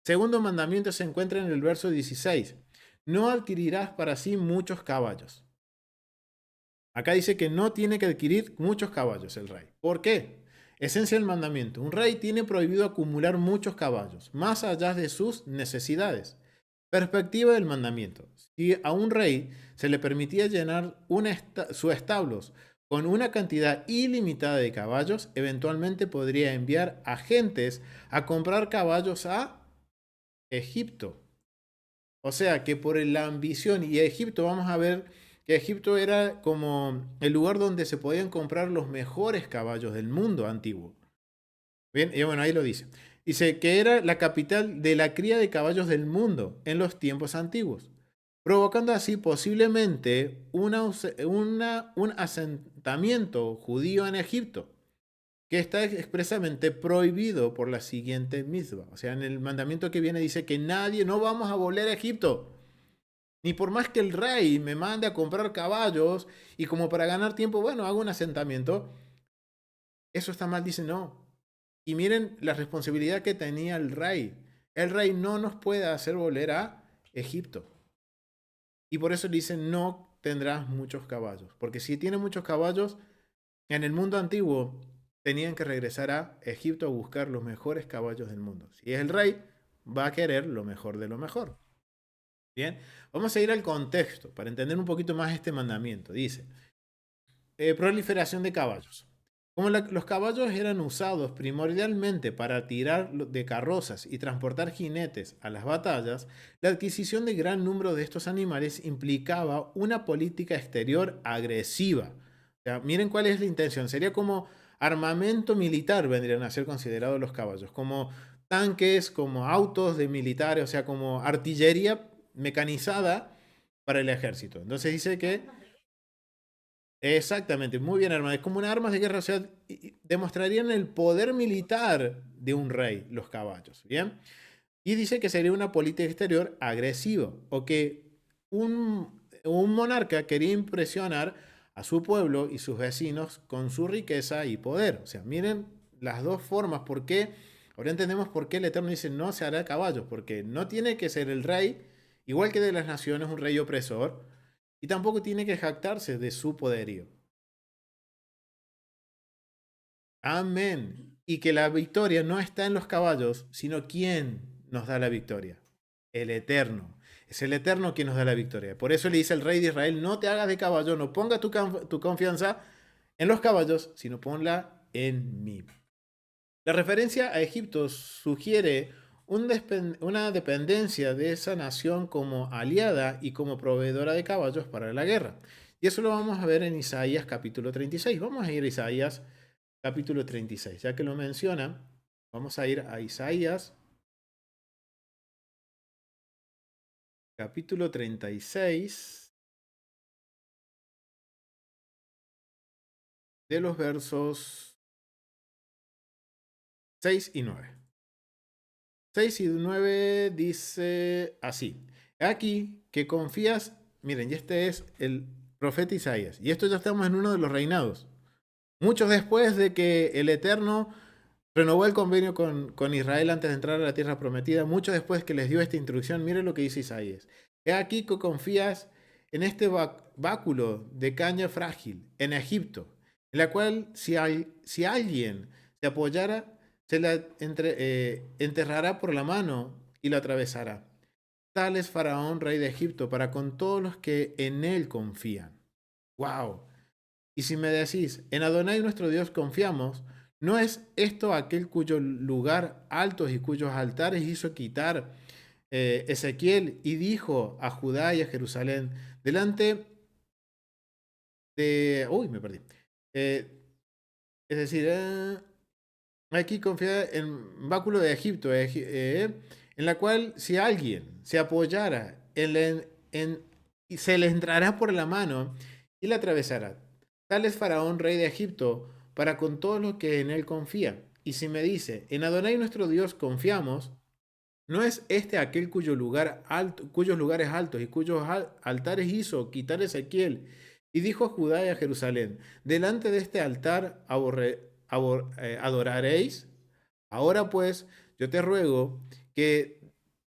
A: Segundo mandamiento se encuentra en el verso 16. No adquirirás para sí muchos caballos. Acá dice que no tiene que adquirir muchos caballos el rey. ¿Por qué? Esencia del mandamiento. Un rey tiene prohibido acumular muchos caballos, más allá de sus necesidades. Perspectiva del mandamiento. Si a un rey se le permitía llenar sus establos con una cantidad ilimitada de caballos, eventualmente podría enviar agentes a comprar caballos a Egipto. O sea que por la ambición y Egipto, vamos a ver que Egipto era como el lugar donde se podían comprar los mejores caballos del mundo antiguo. Bien, y bueno, ahí lo dice. Dice que era la capital de la cría de caballos del mundo en los tiempos antiguos, provocando así posiblemente un asentamiento judío en Egipto, que está expresamente prohibido por la siguiente misma. O sea, en el mandamiento que viene dice que nadie, no vamos a volver a Egipto. Ni por más que el rey me mande a comprar caballos y como para ganar tiempo, bueno, hago un asentamiento. Eso está mal, dice no. Y miren la responsabilidad que tenía el rey. El rey no nos puede hacer volver a Egipto. Y por eso le dice, no tendrás muchos caballos. Porque si tiene muchos caballos, en el mundo antiguo tenían que regresar a Egipto a buscar los mejores caballos del mundo. Si es el rey, va a querer lo mejor de lo mejor. Bien, vamos a ir al contexto para entender un poquito más este mandamiento. Dice, proliferación de caballos. Como los caballos eran usados primordialmente para tirar de carrozas y transportar jinetes a las batallas, la adquisición de gran número de estos animales implicaba una política exterior agresiva. O sea, miren cuál es la intención. Sería como armamento militar, vendrían a ser considerados los caballos, como tanques, como autos de militares, o sea, como artillería mecanizada para el ejército. Entonces dice que exactamente, muy bien armado. Es como una arma de guerra, o sea, demostrarían el poder militar de un rey, los caballos, ¿bien? Y dice que sería una política exterior agresiva, o que un monarca quería impresionar a su pueblo y sus vecinos con su riqueza y poder. O sea, miren las dos formas, ¿por qué? Ahora entendemos por qué el Eterno dice no se hará caballos, porque no tiene que ser el rey, igual que de las naciones, un rey opresor, y tampoco tiene que jactarse de su poderío. Amén. Y que la victoria no está en los caballos, sino quién nos da la victoria. El Eterno. Es el Eterno quien nos da la victoria. Por eso le dice al rey de Israel, no te hagas de caballo, no ponga tu confianza en los caballos, sino ponla en mí. La referencia a Egipto sugiere una dependencia de esa nación como aliada y como proveedora de caballos para la guerra. Y eso lo vamos a ver en Isaías capítulo 36. Vamos a ir a Isaías capítulo 36. Ya que lo menciona, vamos a ir a Isaías capítulo 36 de los versos 6 y 9. 6 y 9 dice así. Aquí que confías, miren, y este es el profeta Isaías. Y esto ya estamos en uno de los reinados. Muchos después de que el Eterno renovó el convenio con Israel antes de entrar a la tierra prometida, mucho después que les dio esta instrucción, miren lo que dice Isaías. He aquí que confías en este báculo de caña frágil en Egipto, en la cual si alguien se apoyara, se la enterrará por la mano y la atravesará. Tal es Faraón, rey de Egipto, para con todos los que en él confían. ¡Wow! Y si me decís, en Adonai nuestro Dios confiamos, ¿no es esto aquel cuyo lugar altos y cuyos altares hizo quitar Ezequiel y dijo a Judá y a Jerusalén, delante de... Uy, me perdí. Es decir, aquí confía en báculo de Egipto, en la cual si alguien se apoyara y se le entrará por la mano y la atravesará. Tal es Faraón, rey de Egipto, para con todos los que en él confían. y si me dice, en Adonai nuestro Dios confiamos, ¿no es este aquel cuyos lugares altos y cuyos altares hizo quitar Ezequiel? Y dijo a Judá y a Jerusalén, delante de este altar adoraréis. Ahora pues, yo te ruego que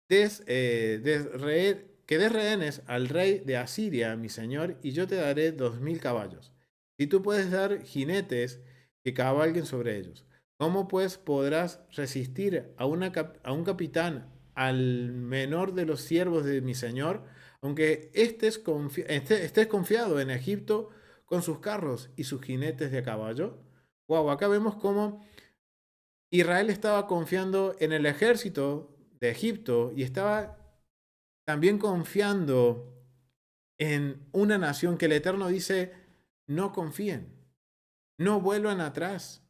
A: que des rehenes al rey de Asiria, mi señor, y yo te daré 2000 caballos. Y tú puedes dar jinetes que cabalguen sobre ellos. ¿Cómo pues podrás resistir a un capitán, al menor de los siervos de mi señor, aunque estés confiado en Egipto con sus carros y sus jinetes de caballo? Wow, acá vemos cómo Israel estaba confiando en el ejército de Egipto y estaba también confiando en una nación que el Eterno dice, no confíen, no vuelvan atrás.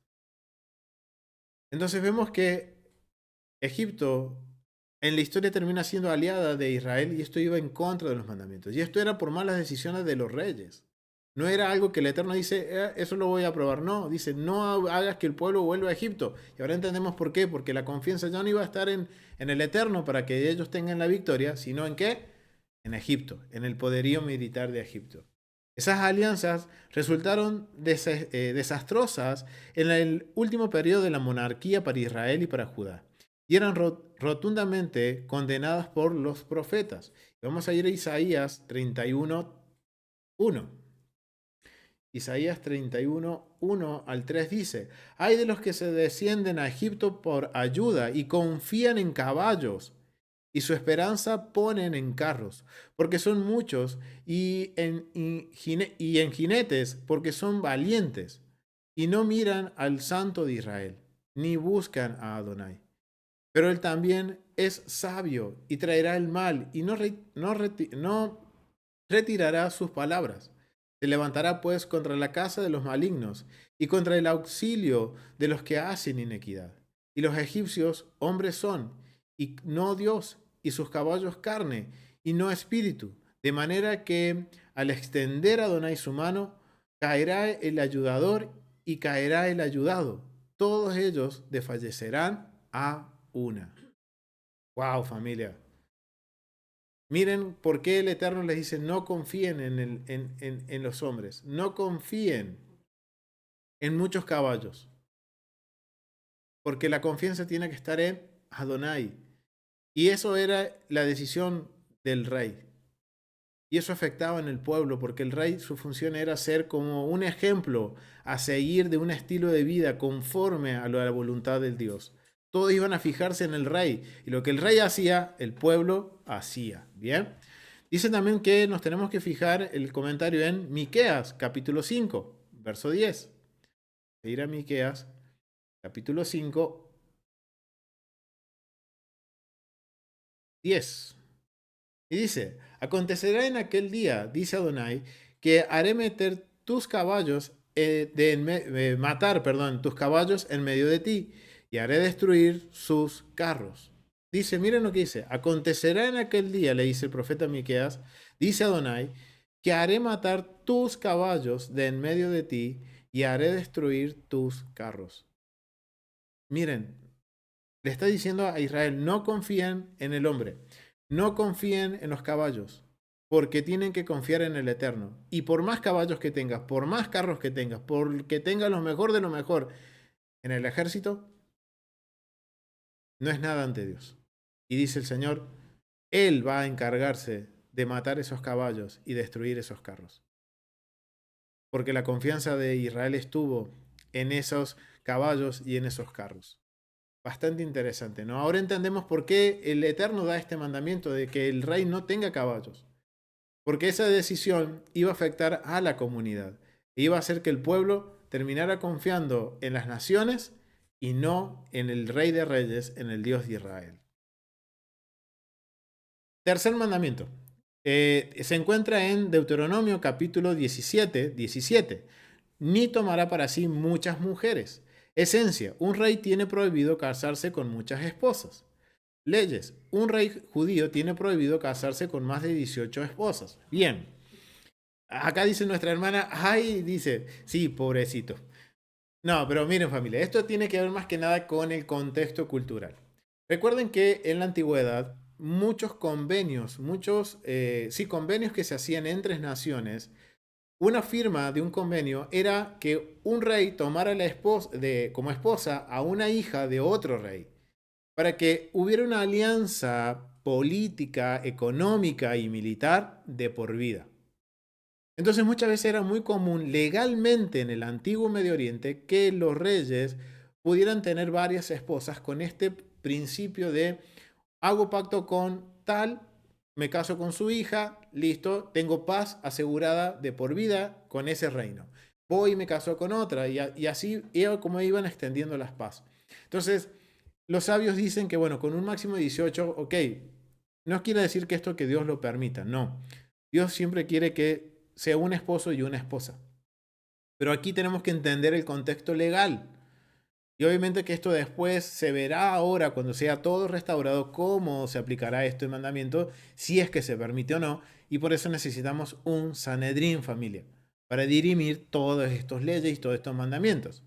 A: Entonces vemos que Egipto en la historia termina siendo aliada de Israel y esto iba en contra de los mandamientos. Y esto era por malas decisiones de los reyes. No era algo que el Eterno dice, eso lo voy a aprobar". No, dice, no hagas que el pueblo vuelva a Egipto. Y ahora entendemos por qué, porque la confianza ya no iba a estar en el Eterno para que ellos tengan la victoria, sino en qué? En Egipto, en el poderío militar de Egipto. Esas alianzas resultaron desastrosas en el último periodo de la monarquía para Israel y para Judá, y eran rotundamente condenadas por los profetas. Vamos a ir a Isaías 31:1. Isaías 31:1 al 3 dice, hay de los que se descienden a Egipto por ayuda y confían en caballos y su esperanza ponen en carros, porque son muchos, y en jinetes, porque son valientes, y no miran al Santo de Israel, ni buscan a Adonai. Pero él también es sabio y traerá el mal, y no retirará sus palabras. Se levantará pues contra la casa de los malignos y contra el auxilio de los que hacen inequidad. Y los egipcios hombres son, y no Dios, y sus caballos carne, y no espíritu. De manera que al extender a Adonai su mano, caerá el ayudador y caerá el ayudado. Todos ellos desfallecerán a una. Wow, familia. Miren por qué el Eterno les dice, no confíen en los hombres, no confíen en muchos caballos, porque la confianza tiene que estar en Adonai. Y eso era la decisión del rey. Y eso afectaba en el pueblo, porque el rey, su función era ser como un ejemplo a seguir de un estilo de vida conforme a la voluntad del Dios. Todos iban a fijarse en el rey, y lo que el rey hacía, el pueblo hacía. Bien. Dice también que nos tenemos que fijar el comentario en Miqueas, capítulo 5, verso 10. Ir a Miqueas, capítulo 5, 10. Y dice, acontecerá en aquel día, dice Adonai, que haré meter tus caballos, matar, perdón, tus caballos en medio de ti, y haré destruir sus carros. Dice, miren lo que dice, acontecerá en aquel día, le dice el profeta Miqueas, dice Adonai, que haré matar tus caballos de en medio de ti, y haré destruir tus carros. Miren, le está diciendo a Israel, no confíen en el hombre. No confíen en los caballos, porque tienen que confiar en el Eterno. Y por más caballos que tengas, por más carros que tengas, porque tengas lo mejor de lo mejor en el ejército, no es nada ante Dios. Y dice el Señor, Él va a encargarse de matar esos caballos y destruir esos carros. Porque la confianza de Israel estuvo en esos caballos y en esos carros. Bastante interesante, ¿no? Ahora entendemos por qué el Eterno da este mandamiento de que el rey no tenga caballos. Porque esa decisión iba a afectar a la comunidad. Iba a hacer que el pueblo terminara confiando en las naciones y no en el Rey de Reyes, en el Dios de Israel. Tercer mandamiento. Se encuentra en Deuteronomio capítulo 17. Ni tomará para sí muchas mujeres. Esencia, un rey tiene prohibido casarse con muchas esposas. Leyes, un rey judío tiene prohibido casarse con más de 18 esposas. Bien, acá dice nuestra hermana, ay, dice, sí, pobrecito. No, pero miren familia, esto tiene que ver más que nada con el contexto cultural. Recuerden que en la antigüedad muchos convenios, sí, convenios que se hacían entre naciones, una firma de un convenio era que un rey tomara como esposa a una hija de otro rey, para que hubiera una alianza política, económica y militar de por vida. Entonces muchas veces era muy común legalmente en el antiguo Medio Oriente que los reyes pudieran tener varias esposas con este principio de hago pacto con tal, me caso con su hija, listo, tengo paz asegurada de por vida con ese reino. Voy y me caso con otra y así era como iban extendiendo las paz. Entonces, los sabios dicen que bueno, con un máximo de 18, ok, no quiere decir que esto que Dios lo permita, no. Dios siempre quiere que sea un esposo y una esposa. Pero aquí tenemos que entender el contexto legal. Y obviamente que esto después se verá ahora cuando sea todo restaurado cómo se aplicará esto en mandamiento, si es que se permite o no. Y por eso necesitamos un Sanedrín, familia, para dirimir todas estas leyes y todos estos mandamientos.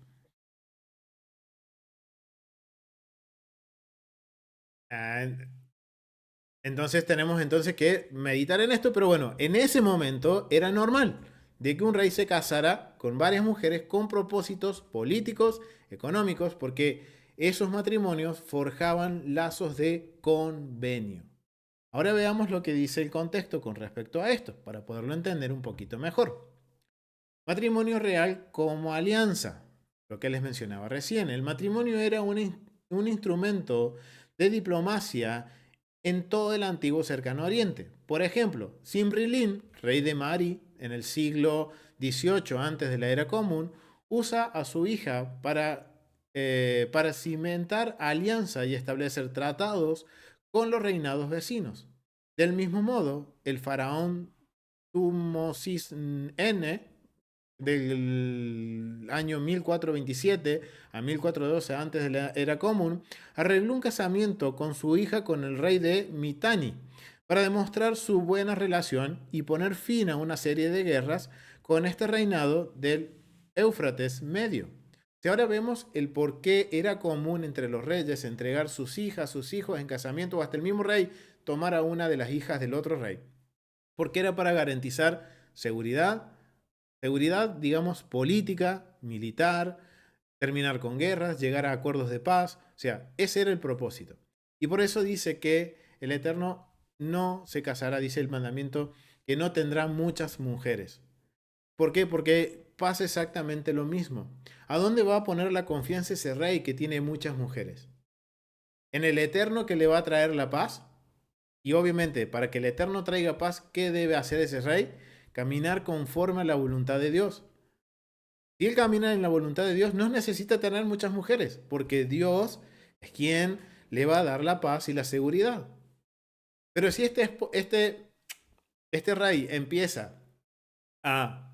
A: Ah, entonces tenemos entonces que meditar en esto, pero bueno, en ese momento era normal de que un rey se casara con varias mujeres con propósitos políticos, económicos, porque esos matrimonios forjaban lazos de convenio. Ahora veamos lo que dice el contexto con respecto a esto, para poderlo entender un poquito mejor. Matrimonio real como alianza, lo que les mencionaba recién. El matrimonio era un instrumento de diplomacia en todo el antiguo cercano oriente. Por ejemplo, Simrilin, rey de Mari en el siglo XVIII antes de la era común, usa a su hija para cimentar alianza y establecer tratados con los reinados vecinos. Del mismo modo, el faraón Tutmosis N del año 1427 a 1412 antes de la era común, arregló un casamiento con su hija con el rey de Mitanni para demostrar su buena relación y poner fin a una serie de guerras con este reinado del Éufrates medio. Si ahora vemos el por qué era común entre los reyes entregar sus hijas, sus hijos en casamiento o hasta el mismo rey tomar a una de las hijas del otro rey, porque era para garantizar seguridad, digamos, política, militar, terminar con guerras, llegar a acuerdos de paz. O sea, ese era el propósito. Y por eso dice que el Eterno no se casará, dice el mandamiento, que no tendrá muchas mujeres. ¿Por qué? Porque pasa exactamente lo mismo. ¿A dónde va a poner la confianza ese rey que tiene muchas mujeres? ¿En el Eterno que le va a traer la paz? Y obviamente, para que el Eterno traiga paz, ¿qué debe hacer ese rey? Caminar conforme a la voluntad de Dios. Si él camina en la voluntad de Dios, no necesita tener muchas mujeres, porque Dios es quien le va a dar la paz y la seguridad. Pero si este rey empieza a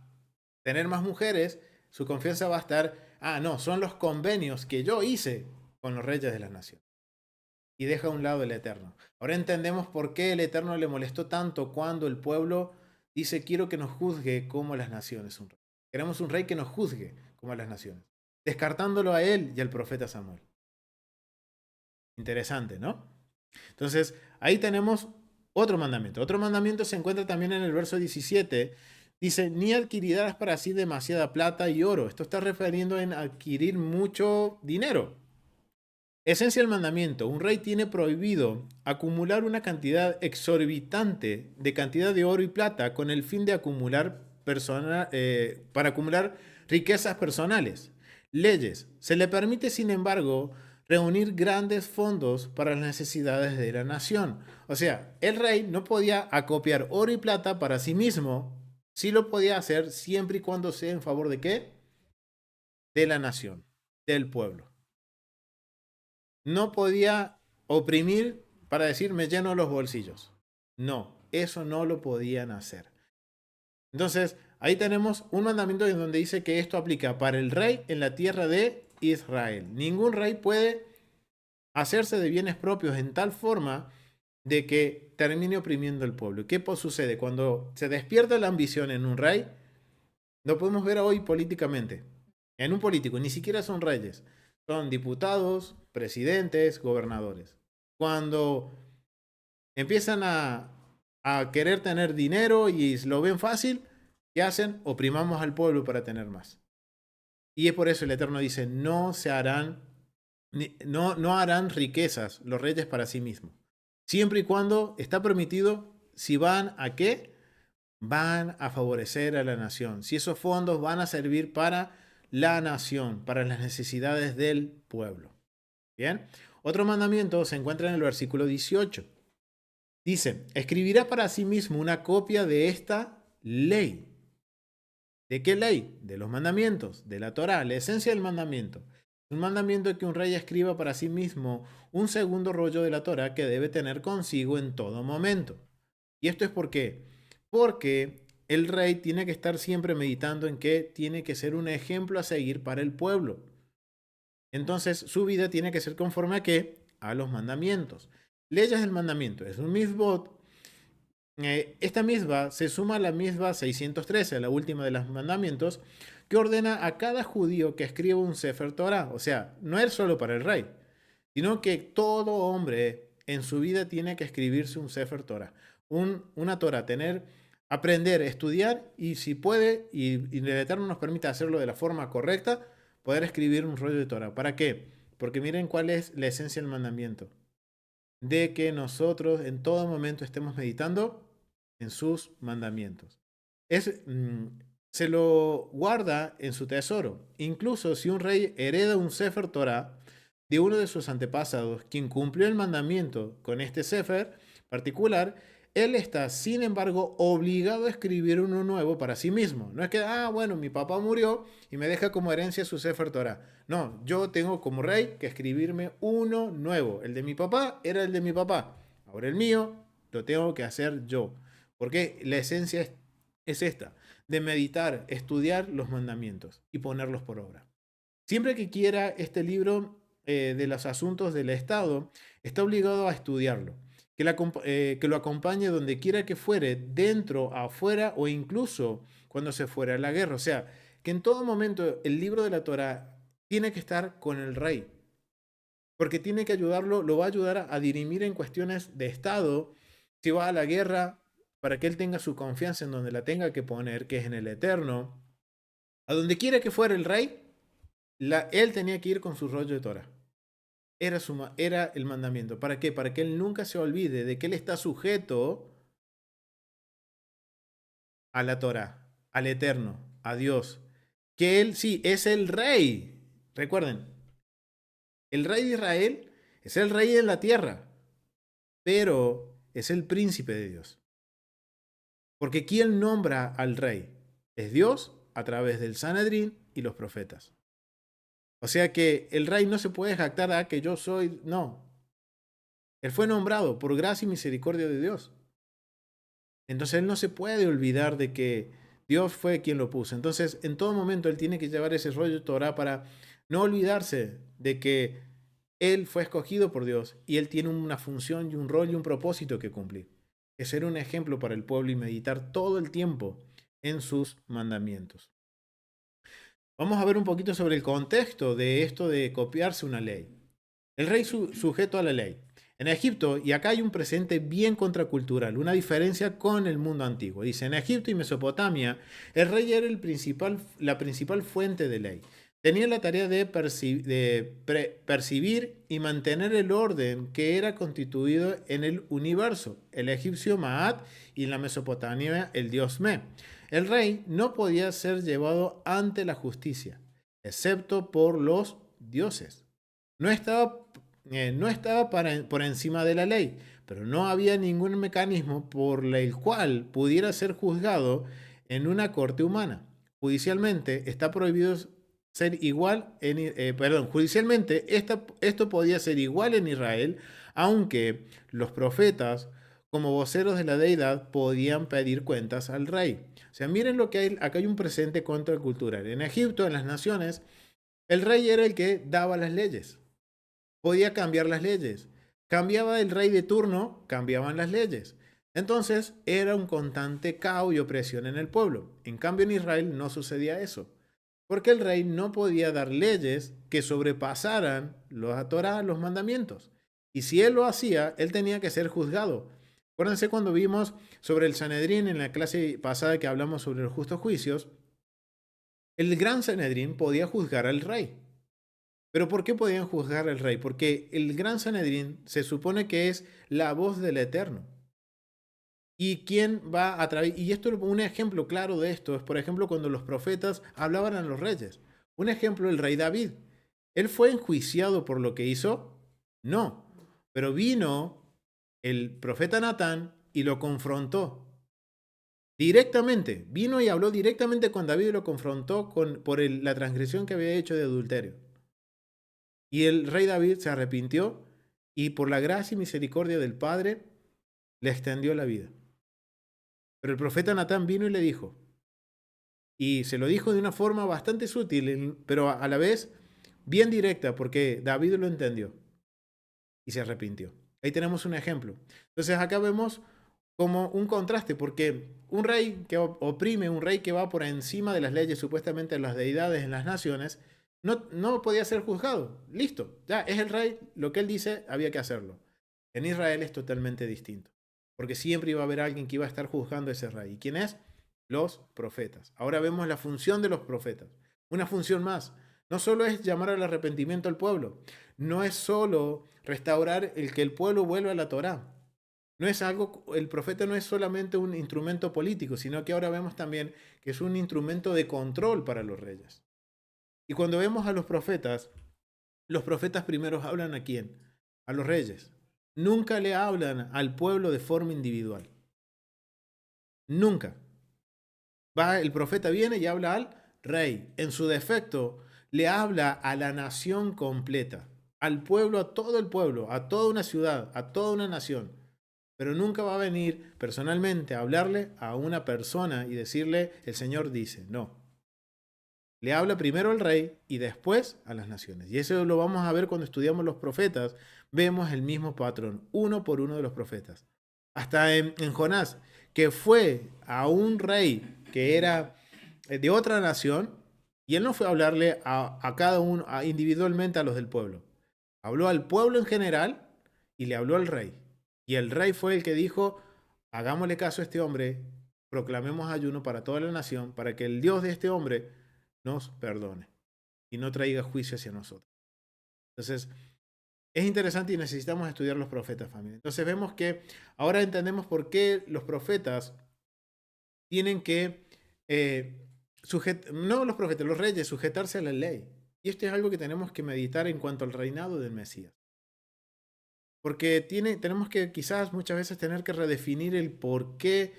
A: tener más mujeres, su confianza va a estar, no, son los convenios que yo hice con los reyes de la nación. Y deja a un lado el Eterno. Ahora entendemos por qué el Eterno le molestó tanto cuando el pueblo dice, quiero que nos juzgue como las naciones. Queremos un rey que nos juzgue como las naciones. Descartándolo a él y al profeta Samuel. Interesante, ¿no? Entonces, ahí tenemos otro mandamiento. Otro mandamiento se encuentra también en el verso 17. Dice, ni adquirirás para sí demasiada plata y oro. Esto está refiriendo en adquirir mucho dinero. Esencia del mandamiento. Un rey tiene prohibido acumular una cantidad exorbitante de cantidad de oro y plata con el fin de para acumular riquezas personales. Leyes. Se le permite, sin embargo, reunir grandes fondos para las necesidades de la nación. O sea, el rey no podía acopiar oro y plata para sí mismo. Sí lo podía hacer siempre y cuando sea en favor de qué? De la nación, del pueblo. No podía oprimir para decir me lleno los bolsillos. No, eso no lo podían hacer. Entonces, ahí tenemos un mandamiento en donde dice que esto aplica para el rey en la tierra de Israel. Ningún rey puede hacerse de bienes propios en tal forma de que termine oprimiendo al pueblo. ¿Qué sucede? Cuando se despierta la ambición en un rey, lo podemos ver hoy políticamente. en un político, ni siquiera son reyes, son diputados, presidentes, gobernadores. Cuando empiezan a querer tener dinero y lo ven fácil, ¿qué hacen? Oprimamos al pueblo para tener más. Y es por eso el Eterno dice, no se harán, no harán riquezas los reyes para sí mismos. Siempre y cuando está permitido, si van a qué, van a favorecer a la nación. Si esos fondos van a servir para la nación, para las necesidades del pueblo. Bien. Otro mandamiento se encuentra en el versículo 18. Dice, escribirá para sí mismo una copia de esta ley. ¿De qué ley? De los mandamientos, de la Torá, la esencia del mandamiento. Un mandamiento que un rey escriba para sí mismo un segundo rollo de la Torá que debe tener consigo en todo momento. ¿Y esto es por qué? Porque el rey tiene que estar siempre meditando en que tiene que ser un ejemplo a seguir para el pueblo. Entonces su vida tiene que ser conforme a qué? A los mandamientos. Leyes del mandamiento. Es un mitzvot. Esta misma se suma a la misma 613, la última de los mandamientos, que ordena a cada judío que escriba un Sefer Torah. O sea, no es solo para el rey, sino que todo hombre en su vida tiene que escribirse un Sefer Torah. Una Torah, aprender, estudiar y si puede, y el Eterno nos permite hacerlo de la forma correcta, poder escribir un rollo de Torah. ¿Para qué? Porque miren cuál es la esencia del mandamiento. De que nosotros en todo momento estemos meditando en sus mandamientos. Se lo guarda en su tesoro. Incluso si un rey hereda un Sefer Torah de uno de sus antepasados, quien cumplió el mandamiento con este Sefer particular, él está, sin embargo, obligado a escribir uno nuevo para sí mismo. No es que, bueno, mi papá murió y me deja como herencia su Sefer Torah. No, yo tengo como rey que escribirme uno nuevo. El de mi papá era el de mi papá. Ahora el mío lo tengo que hacer yo. Porque la esencia es esta, de meditar, estudiar los mandamientos y ponerlos por obra. Siempre que quiera este libro de los asuntos del Estado, está obligado a estudiarlo, que lo acompañe donde quiera que fuere, dentro, afuera o incluso cuando se fuera a la guerra. O sea, que en todo momento el libro de la Torah tiene que estar con el rey, porque tiene que ayudarlo, lo va a ayudar a dirimir en cuestiones de Estado, si va a la guerra, para que él tenga su confianza en donde la tenga que poner, que es en el Eterno. A donde quiera que fuera el rey, él tenía que ir con su rollo de Torah. Era el mandamiento. ¿Para qué? Para que él nunca se olvide de que él está sujeto a la Torah, al Eterno, a Dios. Que él sí es el rey. Recuerden, el rey de Israel es el rey de la tierra, pero es el príncipe de Dios. Porque ¿quién nombra al rey? Es Dios a través del Sanedrín y los profetas. O sea que el rey no se puede jactar a que yo soy, no. Él fue nombrado por gracia y misericordia de Dios. Entonces él no se puede olvidar de que Dios fue quien lo puso. Entonces en todo momento él tiene que llevar ese rollo de Torah para no olvidarse de que él fue escogido por Dios y él tiene una función y un rol y un propósito que cumplir. Es ser un ejemplo para el pueblo y meditar todo el tiempo en sus mandamientos. Vamos a ver un poquito sobre el contexto de esto de copiarse una ley. El rey sujeto a la ley. En Egipto, y acá hay un presente bien contracultural, una diferencia con el mundo antiguo. Dice, en Egipto y Mesopotamia, el rey era la principal fuente de ley. Tenía la tarea de percibir y mantener el orden que era constituido en el universo, el egipcio Maat y en la Mesopotamia el dios Me. El rey no podía ser llevado ante la justicia, excepto por los dioses. No estaba por encima de la ley, pero no había ningún mecanismo por el cual pudiera ser juzgado en una corte humana. Judicialmente está prohibido ser igual judicialmente esto podía ser igual en Israel, aunque los profetas como voceros de la deidad podían pedir cuentas al rey. O sea, miren lo que hay, acá hay un presente contracultural. En Egipto, en las naciones, el rey era el que daba las leyes. Podía cambiar las leyes. Cambiaba el rey de turno, cambiaban las leyes. Entonces era un constante caos y opresión en el pueblo. En cambio en Israel no sucedía eso. porque el rey no podía dar leyes que sobrepasaran la Torá, los mandamientos. Y si él lo hacía, él tenía que ser juzgado. Acuérdense cuando vimos sobre el Sanedrín en la clase pasada que hablamos sobre los justos juicios, el gran Sanedrín podía juzgar al rey. ¿Pero por qué podían juzgar al rey? Porque el gran Sanedrín se supone que es la voz del Eterno. ¿Y quién va a través? Y esto, un ejemplo claro de esto es, por ejemplo, cuando los profetas hablaban a los reyes. Un ejemplo, el rey David. ¿Él fue enjuiciado por lo que hizo? No. Pero vino el profeta Natán y lo confrontó. Directamente. Vino y habló directamente con David y lo confrontó por la transgresión que había hecho de adulterio. Y el rey David se arrepintió y por la gracia y misericordia del Padre le extendió la vida. Pero el profeta Natán vino y le dijo, y se lo dijo de una forma bastante sutil, pero a la vez bien directa, porque David lo entendió y se arrepintió. Ahí tenemos un ejemplo. Entonces acá vemos como un contraste, porque un rey que oprime, un rey que va por encima de las leyes, supuestamente de las deidades en las naciones, no podía ser juzgado. Listo, ya es el rey, lo que él dice había que hacerlo. En Israel es totalmente distinto, porque siempre iba a haber alguien que iba a estar juzgando a ese rey. ¿Y quién es? Los profetas. Ahora vemos la función de los profetas. Una función más. No solo es llamar al arrepentimiento al pueblo, no es solo restaurar el que el pueblo vuelva a la Torá. No es algo, el profeta no es solamente un instrumento político, sino que ahora vemos también que es un instrumento de control para los reyes. Y cuando vemos a los profetas primeros hablan ¿a quién? A los reyes. Nunca le hablan al pueblo de forma individual. Nunca. El profeta viene y habla al rey. En su defecto, le habla a la nación completa, al pueblo, a todo el pueblo, a toda una ciudad, a toda una nación. Pero nunca va a venir personalmente a hablarle a una persona y decirle, el Señor dice, no. Le habla primero al rey y después a las naciones. Y eso lo vamos a ver cuando estudiamos los profetas. Vemos el mismo patrón, uno por uno de los profetas. Hasta en Jonás, que fue a un rey que era de otra nación, y él no fue a hablarle a cada uno individualmente a los del pueblo. Habló al pueblo en general y le habló al rey. Y el rey fue el que dijo, hagámosle caso a este hombre, proclamemos ayuno para toda la nación, para que el Dios de este hombre nos perdone y no traiga juicio hacia nosotros. Entonces, es interesante y necesitamos estudiar los profetas, familia. Entonces vemos que ahora entendemos por qué los profetas tienen que, no los profetas, los reyes, sujetarse a la ley. Y esto es algo que tenemos que meditar en cuanto al reinado del Mesías. Porque tenemos que quizás muchas veces tener que redefinir el por qué,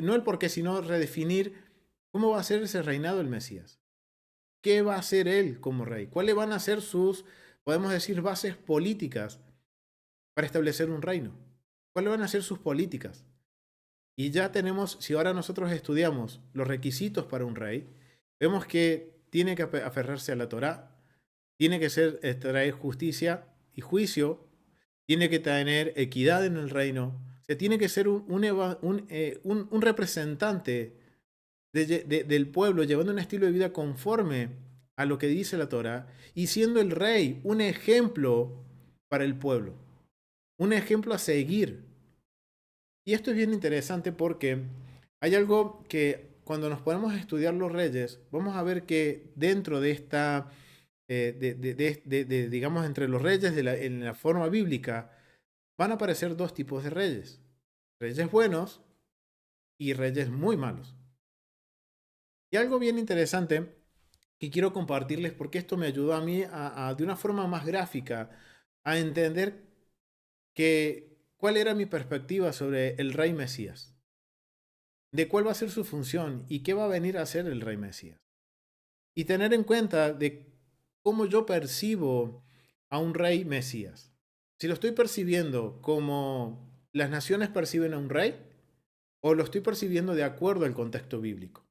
A: no el por qué, sino redefinir cómo va a ser ese reinado del Mesías. ¿Qué va a hacer él como rey? ¿Cuáles van a ser sus, podemos decir, bases políticas para establecer un reino? ¿Cuáles van a ser sus políticas? Y ya tenemos, si ahora nosotros estudiamos los requisitos para un rey, vemos que tiene que aferrarse a la Torá, tiene que traer justicia y juicio, tiene que tener equidad en el reino, se tiene que ser un representante del pueblo, llevando un estilo de vida conforme a lo que dice la Torá y siendo el rey un ejemplo para el pueblo, un ejemplo a seguir. Y esto es bien interesante porque hay algo que cuando nos ponemos a estudiar los reyes, vamos a ver que dentro de esta, digamos, entre los reyes en la forma bíblica, van a aparecer dos tipos de reyes. Reyes buenos y reyes muy malos. Y algo bien interesante que quiero compartirles porque esto me ayudó a mí de una forma más gráfica a entender cuál era mi perspectiva sobre el rey Mesías, de cuál va a ser su función y qué va a venir a hacer el rey Mesías. Y tener en cuenta de cómo yo percibo a un rey Mesías. Si lo estoy percibiendo como las naciones perciben a un rey o lo estoy percibiendo de acuerdo al contexto bíblico.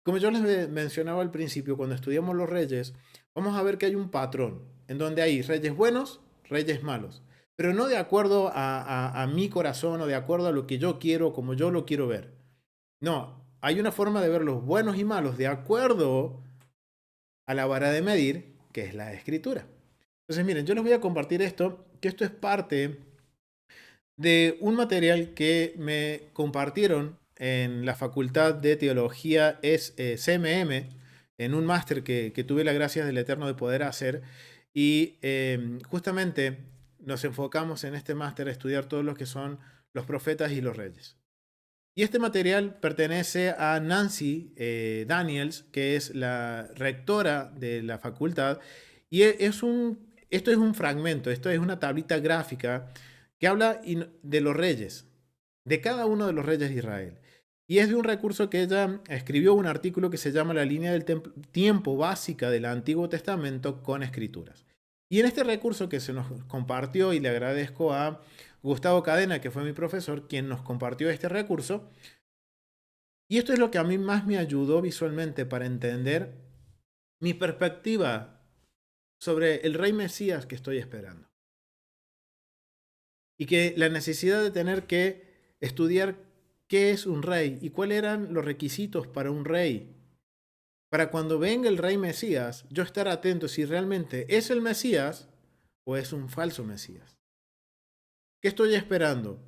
A: Como yo les mencionaba al principio, cuando estudiamos los reyes, vamos a ver que hay un patrón en donde hay reyes buenos, reyes malos, pero no de acuerdo a mi corazón o de acuerdo a lo que yo quiero, como yo lo quiero ver. No, hay una forma de ver los buenos y malos de acuerdo a la vara de medir, que es la escritura. Entonces, miren, yo les voy a compartir esto, que esto es parte de un material que me compartieron en la Facultad de Teología CMM, en un máster que tuve la gracia del Eterno de poder hacer. Y justamente nos enfocamos en este máster a estudiar todos los que son los profetas y los reyes. Y este material pertenece a Nancy Daniels, que es la rectora de la facultad. Y esto es un fragmento, esto es una tablita gráfica que habla de los reyes, de cada uno de los reyes de Israel. Y es de un recurso que ella escribió un artículo que se llama La línea del tiempo básica del Antiguo Testamento con escrituras. Y en este recurso que se nos compartió, y le agradezco a Gustavo Cadena, que fue mi profesor, quien nos compartió este recurso, y esto es lo que a mí más me ayudó visualmente para entender mi perspectiva sobre el rey Mesías que estoy esperando. Y que la necesidad de tener que estudiar qué es un rey y cuáles eran los requisitos para un rey. Para cuando venga el rey Mesías, yo estar atento si realmente es el Mesías o es un falso Mesías. ¿Qué estoy esperando?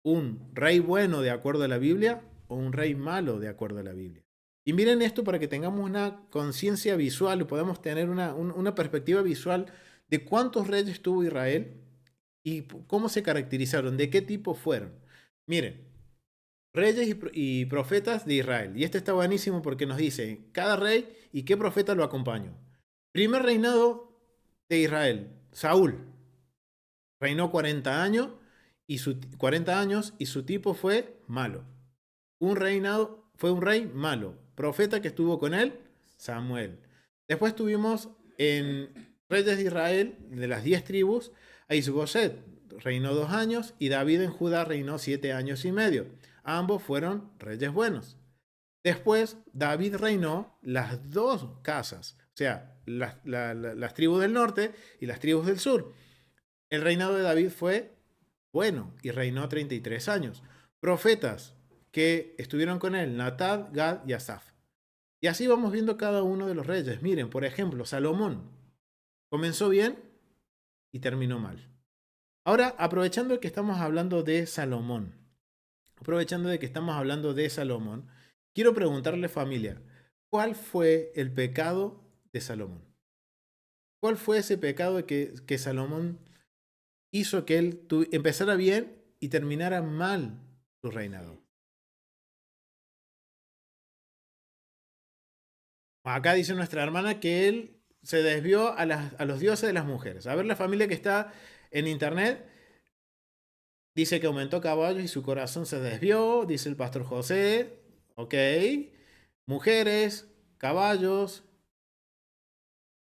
A: ¿Un rey bueno de acuerdo a la Biblia o un rey malo de acuerdo a la Biblia? Y miren esto para que tengamos una conciencia visual, o podamos tener una perspectiva visual de cuántos reyes tuvo Israel y cómo se caracterizaron, de qué tipo fueron. Miren, reyes y profetas de Israel. Y este está buenísimo porque nos dice cada rey y qué profeta lo acompañó. Primer reinado de Israel, Saúl. Reinó 40 años y su tipo fue malo. Fue un rey malo. Profeta que estuvo con él, Samuel. Después tuvimos en reyes de Israel, de las 10 tribus, a Isboset, reinó 2 años, y David en Judá reinó 7 años y medio. Ambos fueron reyes buenos. Después, David reinó las dos casas, o sea, las tribus del norte y las tribus del sur. El reinado de David fue bueno y reinó 33 años. Profetas que estuvieron con él, Natad, Gad y Asaf. Y así vamos viendo cada uno de los reyes. Miren, por ejemplo, Salomón comenzó bien y terminó mal. Ahora, aprovechando que estamos hablando de Salomón, quiero preguntarle, familia, ¿cuál fue el pecado de Salomón? ¿Cuál fue ese pecado que Salomón hizo que él empezara bien y terminara mal su reinado? Acá dice nuestra hermana que él se desvió a los dioses de las mujeres. A ver, la familia que está en internet dice que aumentó caballos y su corazón se desvió, dice el pastor José. Ok. Mujeres, caballos,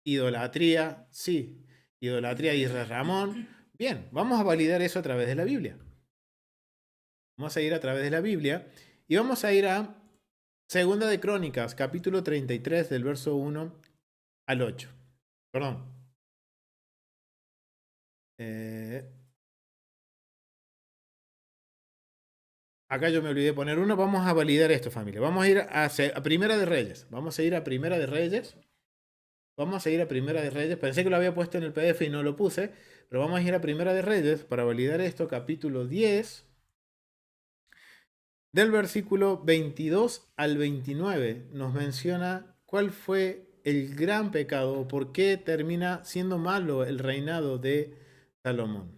A: idolatría, sí. Idolatría y Ramón. Bien, vamos a validar eso a través de la Biblia. Vamos a ir a través de la Biblia y vamos a ir a Segunda de Crónicas, capítulo 33, del verso 1 al 8. Perdón. Acá yo me olvidé poner uno. Vamos a validar esto, familia. Vamos a ir a Primera de Reyes. Vamos a ir a Primera de Reyes. Pensé que lo había puesto en el PDF y no lo puse. Pero vamos a ir a Primera de Reyes para validar esto. Capítulo 10. Del versículo 22 al 29 nos menciona cuál fue el gran pecado o por qué termina siendo malo el reinado de Salomón.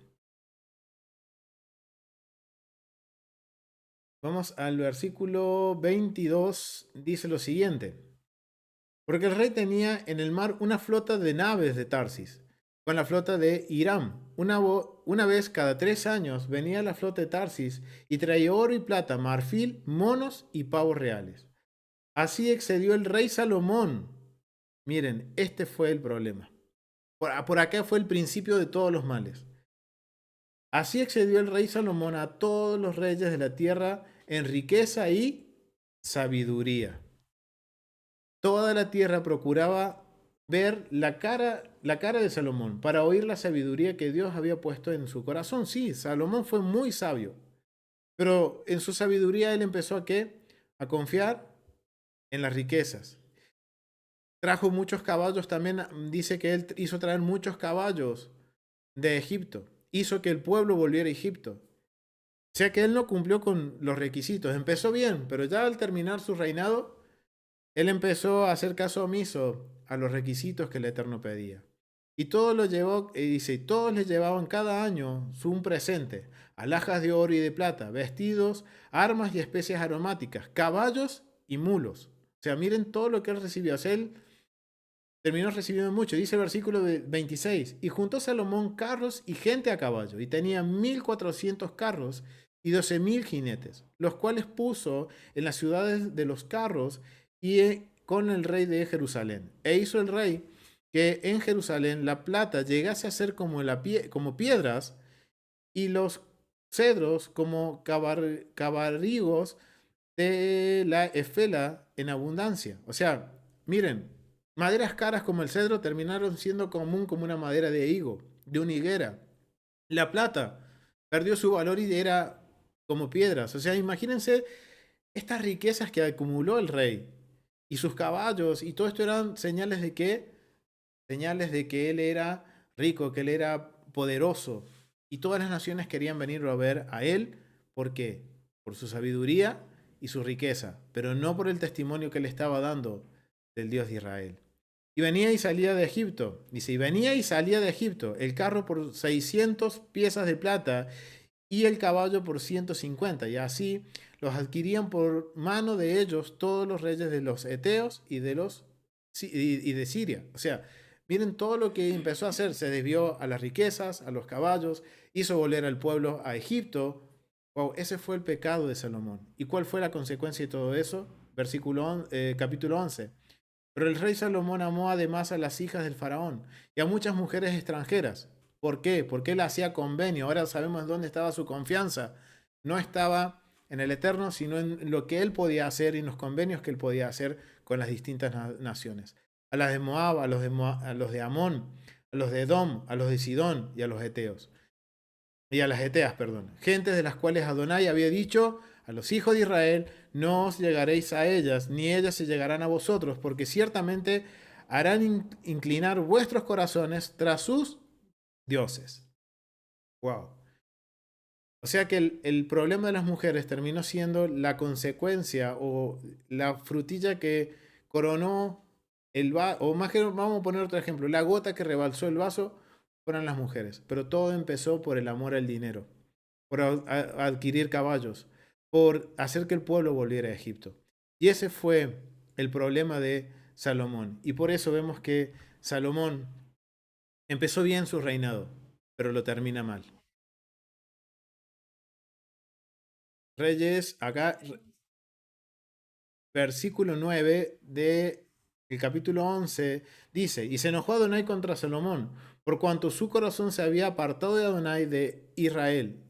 A: Vamos al versículo 22, dice lo siguiente. Porque el rey tenía en el mar una flota de naves de Tarsis, con la flota de Hiram. Una vez cada 3 años venía la flota de Tarsis y traía oro y plata, marfil, monos y pavos reales. Así excedió el rey Salomón. Miren, este fue el problema. Por acá fue el principio de todos los males. Así excedió el rey Salomón a todos los reyes de la tierra en riqueza y sabiduría. Toda la tierra procuraba ver la cara de Salomón para oír la sabiduría que Dios había puesto en su corazón. Sí, Salomón fue muy sabio, pero en su sabiduría él empezó a confiar en las riquezas. Trajo muchos caballos también, dice que él hizo traer muchos caballos de Egipto. Hizo que el pueblo volviera a Egipto. O sea que él no cumplió con los requisitos. Empezó bien, pero ya al terminar su reinado, él empezó a hacer caso omiso a los requisitos que el Eterno pedía. Y todo lo llevó, y dice, todos le llevaban cada año un presente, alhajas de oro y de plata, vestidos, armas y especias aromáticas, caballos y mulos. O sea, miren todo lo que él recibió. O sea, él terminó recibiendo mucho. Dice el versículo 26, y juntó Salomón carros y gente a caballo, y tenía 1400 carros y 12.000 jinetes, los cuales puso en las ciudades de los carros y con el rey de Jerusalén. E hizo el rey que en Jerusalén la plata llegase a ser como, como piedras y los cedros como cabarrigos de la efela en abundancia. O sea, miren, maderas caras como el cedro terminaron siendo común como una madera de higo, de una higuera. La plata perdió su valor y era como piedras. O sea, imagínense estas riquezas que acumuló el rey y sus caballos y todo esto eran señales de que él era rico, que él era poderoso y todas las naciones querían venir a ver a él. ¿Por qué? Por su sabiduría y su riqueza, pero no por el testimonio que le estaba dando del Dios de Israel. Y venía y salía de Egipto. Dice, y venía y salía de Egipto el carro por 600 piezas de plata y el caballo por 150. Y así los adquirían por mano de ellos todos los reyes de los Eteos y de Siria. O sea, miren todo lo que empezó a hacer. Se desvió a las riquezas, a los caballos, hizo volver al pueblo a Egipto. Wow, ese fue el pecado de Salomón. ¿Y cuál fue la consecuencia de todo eso? Capítulo 11. Pero el rey Salomón amó además a las hijas del faraón y a muchas mujeres extranjeras. ¿Por qué? Porque él hacía convenio. Ahora sabemos dónde estaba su confianza. No estaba en el Eterno, sino en lo que él podía hacer y en los convenios que él podía hacer con las distintas naciones. A las de Moab, a los de Amón, a los de Edom, a los de Sidón y a los Eteos. Y a las Eteas, perdón. Gentes de las cuales Adonai había dicho a los hijos de Israel, no os llegaréis a ellas, ni ellas se llegarán a vosotros, porque ciertamente harán inclinar vuestros corazones tras sus dioses. Wow. O sea que el problema de las mujeres terminó siendo la consecuencia o la frutilla que coronó el vaso, o más que vamos a poner otro ejemplo, la gota que rebalsó el vaso fueron las mujeres, pero todo empezó por el amor al dinero, por adquirir caballos, por hacer que el pueblo volviera a Egipto. Y ese fue el problema de Salomón. Y por eso vemos que Salomón empezó bien su reinado, pero lo termina mal. Reyes, acá, versículo 9 de el capítulo 11 dice, y se enojó Adonai contra Salomón, por cuanto su corazón se había apartado de Adonai de Israel,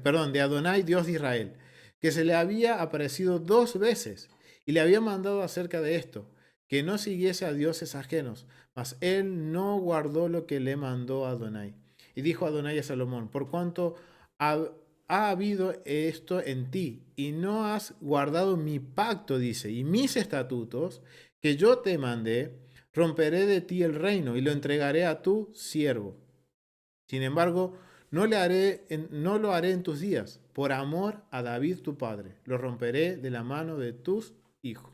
A: perdón, de Adonai, Dios de Israel, que se le había aparecido 2 veces y le había mandado acerca de esto, que no siguiese a dioses ajenos, mas él no guardó lo que le mandó a Adonai. Y dijo Adonai a Salomón, por cuanto ha habido esto en ti y no has guardado mi pacto, dice, y mis estatutos que yo te mandé, romperé de ti el reino y lo entregaré a tu siervo. Sin embargo, no lo haré en tus días, por amor a David tu padre. Lo romperé de la mano de tus hijos.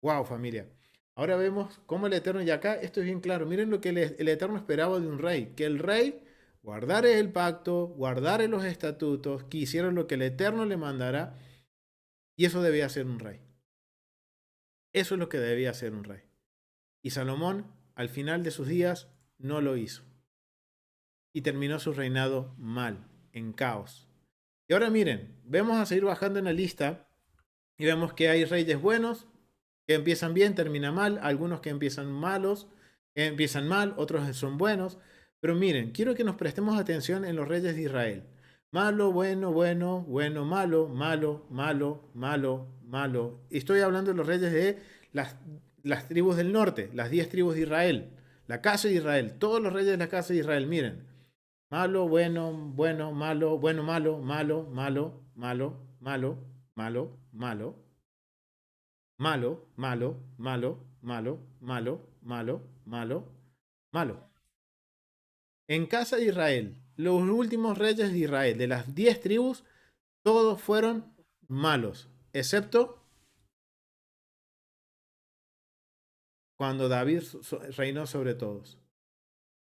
A: Wow, familia. Ahora vemos cómo el Eterno, y acá esto es bien claro, miren lo que el Eterno esperaba de un rey, que el rey guardara el pacto, guardara los estatutos, que hiciera lo que el Eterno le mandara, y eso debía ser un rey. Eso es lo que debía ser un rey. Y Salomón, al final de sus días, no lo hizo. Y terminó su reinado mal, en caos. Y ahora miren, vamos a seguir bajando en la lista y vemos que hay reyes buenos, que empiezan bien, terminan mal, algunos que empiezan malos, empiezan mal, otros son buenos. Pero miren, quiero que nos prestemos atención en los reyes de Israel. Malo, bueno, bueno, bueno, malo, malo, malo, malo, malo. Y estoy hablando de los reyes de las tribus del norte, las 10 tribus de Israel, la casa de Israel, todos los reyes de la casa de Israel, miren. Malo, bueno, bueno, malo, bueno, malo, malo, malo, malo, malo, malo, malo, malo, malo, malo, malo, malo, malo, malo, malo. En casa de Israel, los últimos reyes de Israel, de las 10 tribus, todos fueron malos, excepto cuando David reinó sobre todos,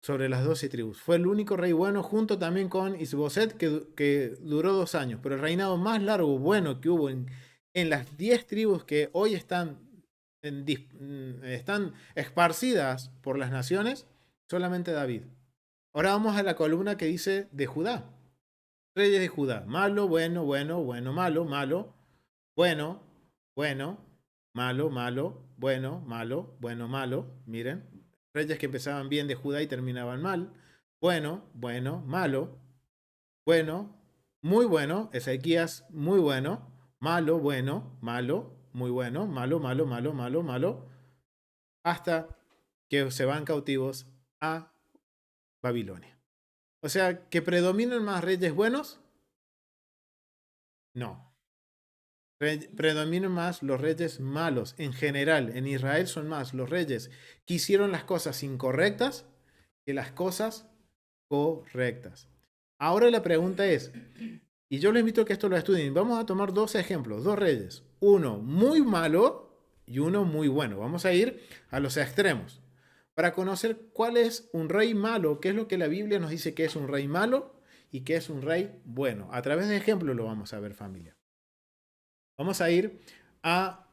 A: sobre las 12 tribus. Fue el único rey bueno, junto también con Isboset, que duró 2 años. Pero el reinado más largo, bueno, que hubo en las 10 tribus que hoy están esparcidas por las naciones, solamente David. Ahora vamos a la columna que dice de Judá. Reyes de Judá. Malo, bueno, bueno, bueno, malo, malo, bueno, bueno, malo, malo, bueno, malo, bueno, malo. Miren, reyes que empezaban bien de Judá y terminaban mal. Bueno, bueno, malo, bueno, muy bueno. Ezequías, muy bueno. Malo, bueno, malo, muy bueno. Malo, malo, malo, malo, malo. Hasta que se van cautivos a Babilonia. O sea, ¿que predominan más reyes buenos? No. Predominan más los reyes malos. En general, en Israel son más los reyes que hicieron las cosas incorrectas que las cosas correctas. Ahora la pregunta es, y yo les invito a que esto lo estudien, vamos a tomar dos ejemplos, dos reyes, uno muy malo y uno muy bueno. Vamos a ir a los extremos para conocer cuál es un rey malo, qué es lo que la Biblia nos dice que es un rey malo y qué es un rey bueno. A través de ejemplos lo vamos a ver, familia. Vamos a ir a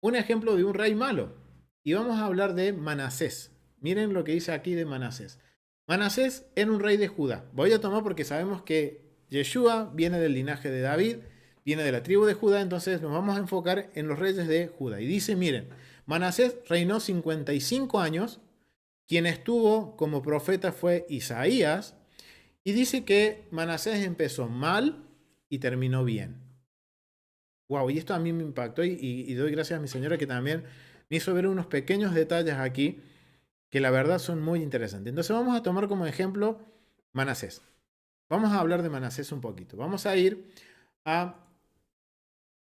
A: un ejemplo de un rey malo y vamos a hablar de Manasés. Miren lo que dice aquí de Manasés. Manasés era un rey de Judá. Voy a tomar porque sabemos que Yeshua viene del linaje de David, viene de la tribu de Judá, entonces nos vamos a enfocar en los reyes de Judá. Y dice, miren, Manasés reinó 55 años, quien estuvo como profeta fue Isaías, y dice que Manasés empezó mal y terminó bien. Wow, y esto a mí me impactó y doy gracias a mi señora que también me hizo ver unos pequeños detalles aquí que la verdad son muy interesantes. Entonces vamos a tomar como ejemplo Manasés. Vamos a hablar de Manasés un poquito. Vamos a ir a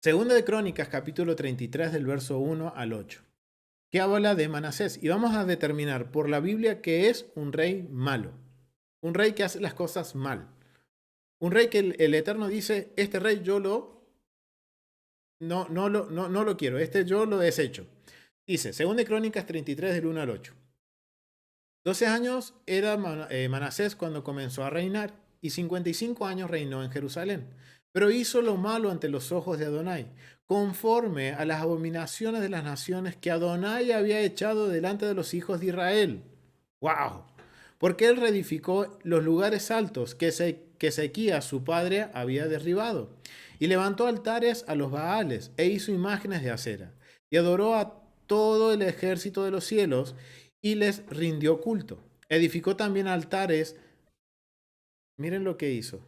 A: Segunda de Crónicas, capítulo 33, del verso 1 al 8, que habla de Manasés. Y vamos a determinar por la Biblia que es un rey malo, un rey que hace las cosas mal, un rey que el Eterno dice, este rey yo no lo quiero, este yo lo desecho. Dice, Segunda de Crónicas 33, del 1 al 8. 12 años era Manasés cuando comenzó a reinar, y 55 años reinó en Jerusalén. Pero hizo lo malo ante los ojos de Adonai, conforme a las abominaciones de las naciones que Adonai había echado delante de los hijos de Israel. ¡Wow! Porque él reedificó los lugares altos que Ezequías, su padre, había derribado, y levantó altares a los Baales, e hizo imágenes de acera, y adoró a todo el ejército de los cielos, y les rindió culto. Edificó también altares. Miren lo que hizo.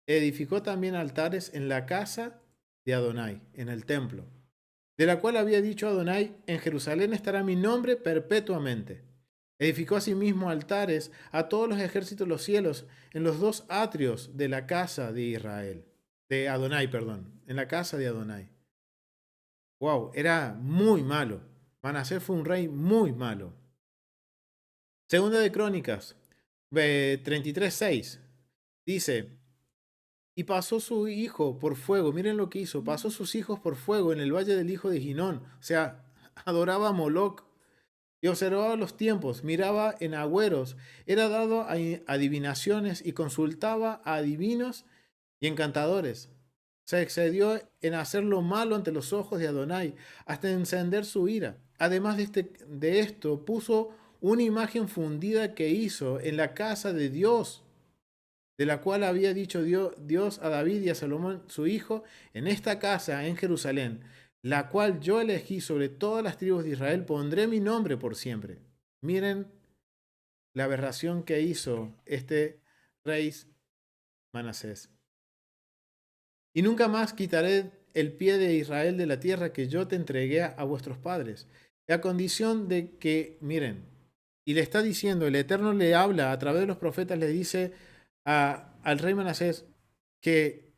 A: Edificó también altares en la casa de Adonai, en el templo, de la cual había dicho Adonai, en Jerusalén estará mi nombre perpetuamente. Edificó asimismo altares a todos los ejércitos de los cielos en los dos atrios de la casa de Israel, de Adonai, perdón, en la casa de Adonai. Wow, era muy malo. Manasés fue un rey muy malo. Segunda de Crónicas 33:6 dice, y pasó su hijo por fuego, miren lo que hizo, pasó sus hijos por fuego en el valle del hijo de Ginón, o sea, adoraba a Moloc y observaba los tiempos, miraba en agüeros, era dado a adivinaciones y consultaba a adivinos y encantadores. Se excedió en hacer lo malo ante los ojos de Adonai, hasta encender su ira. Además de esto, puso una imagen fundida que hizo en la casa de Dios, de la cual había dicho Dios a David y a Salomón, su hijo, en esta casa en Jerusalén, la cual yo elegí sobre todas las tribus de Israel, pondré mi nombre por siempre. Miren la aberración que hizo este rey Manasés. Y nunca más quitaré el pie de Israel de la tierra que yo te entregué a vuestros padres, a condición de que, miren, y le está diciendo, el Eterno le habla a través de los profetas, le dice al rey Manasés que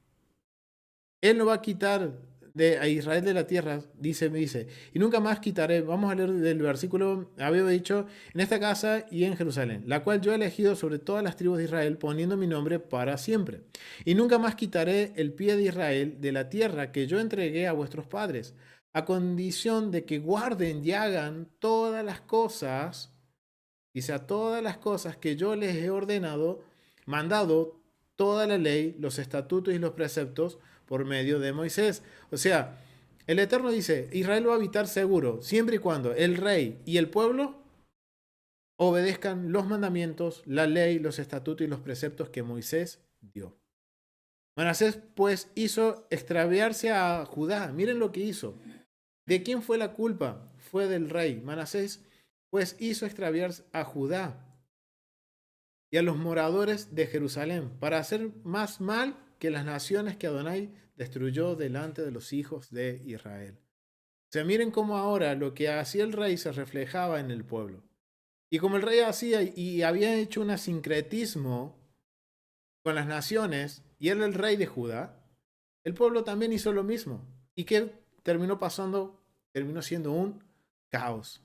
A: él no va a quitar a Israel de la tierra, dice, y nunca más quitaré, vamos a leer del versículo, había dicho, en esta casa y en Jerusalén, la cual yo he elegido sobre todas las tribus de Israel, poniendo mi nombre para siempre. Y nunca más quitaré el pie de Israel de la tierra que yo entregué a vuestros padres, a condición de que guarden y hagan todas las cosas, dice, a todas las cosas que yo les he ordenado, mandado toda la ley, los estatutos y los preceptos por medio de Moisés. O sea, el Eterno dice, Israel va a habitar seguro, siempre y cuando el rey y el pueblo obedezcan los mandamientos, la ley, los estatutos y los preceptos que Moisés dio. Manasés pues hizo extraviarse a Judá. Miren lo que hizo. ¿De quién fue la culpa? Fue del rey. Manasés pues hizo extraviarse a Judá y a los moradores de Jerusalén para hacer más mal que las naciones que Adonai destruyó delante de los hijos de Israel. O sea, miren cómo ahora lo que hacía el rey se reflejaba en el pueblo. Y como el rey hacía y había hecho un sincretismo con las naciones, y él el rey de Judá, el pueblo también hizo lo mismo. ¿Y qué terminó pasando? Terminó siendo un caos.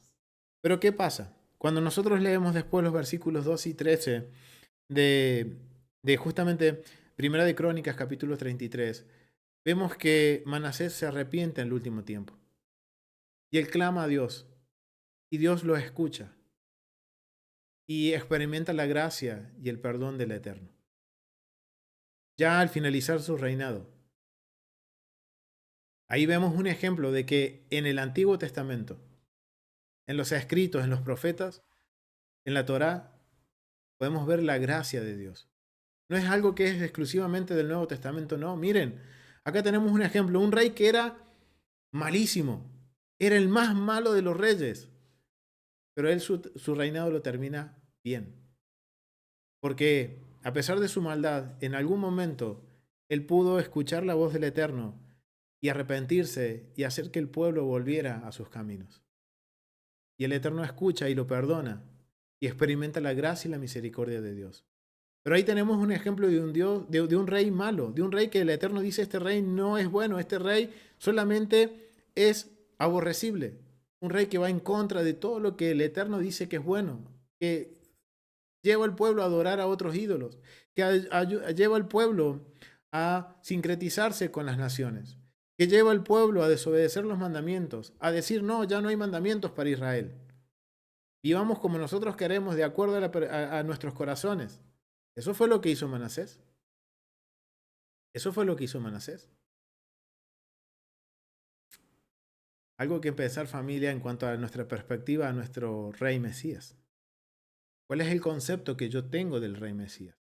A: Pero ¿qué pasa? Cuando nosotros leemos después los versículos 2 y 13 de, de justamente Primera de Crónicas, capítulo 33, vemos que Manasés se arrepiente en el último tiempo. Y él clama a Dios. Y Dios lo escucha. Y experimenta la gracia y el perdón del Eterno. Ya al finalizar su reinado. Ahí vemos un ejemplo de que en el Antiguo Testamento, en los escritos, en los profetas, en la Torá, podemos ver la gracia de Dios. No es algo que es exclusivamente del Nuevo Testamento, no. Miren, acá tenemos un ejemplo, un rey que era malísimo, era el más malo de los reyes, pero él su reinado lo termina bien. Porque a pesar de su maldad, en algún momento él pudo escuchar la voz del Eterno y arrepentirse y hacer que el pueblo volviera a sus caminos. Y el Eterno escucha y lo perdona y experimenta la gracia y la misericordia de Dios. Pero ahí tenemos un ejemplo de un Dios, de un rey malo, de un rey que el Eterno dice, este rey no es bueno, este rey solamente es aborrecible. Un rey que va en contra de todo lo que el Eterno dice que es bueno, que lleva al pueblo a adorar a otros ídolos, que lleva al pueblo a sincretizarse con las naciones, que lleva al pueblo a desobedecer los mandamientos, a decir, no, ya no hay mandamientos para Israel. Vivamos como nosotros queremos, de acuerdo a nuestros corazones. Eso fue lo que hizo Manasés. Eso fue lo que hizo Manasés. Algo que empezar, familia, en cuanto a nuestra perspectiva, a nuestro rey Mesías. ¿Cuál es el concepto que yo tengo del rey Mesías?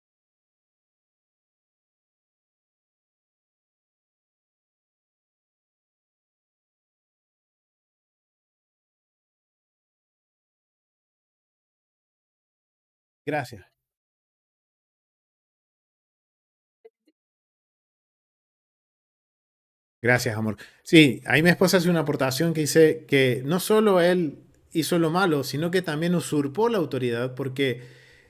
A: Gracias. Gracias, amor. Sí, ahí mi esposa hace una aportación que dice que no solo él hizo lo malo, sino que también usurpó la autoridad, porque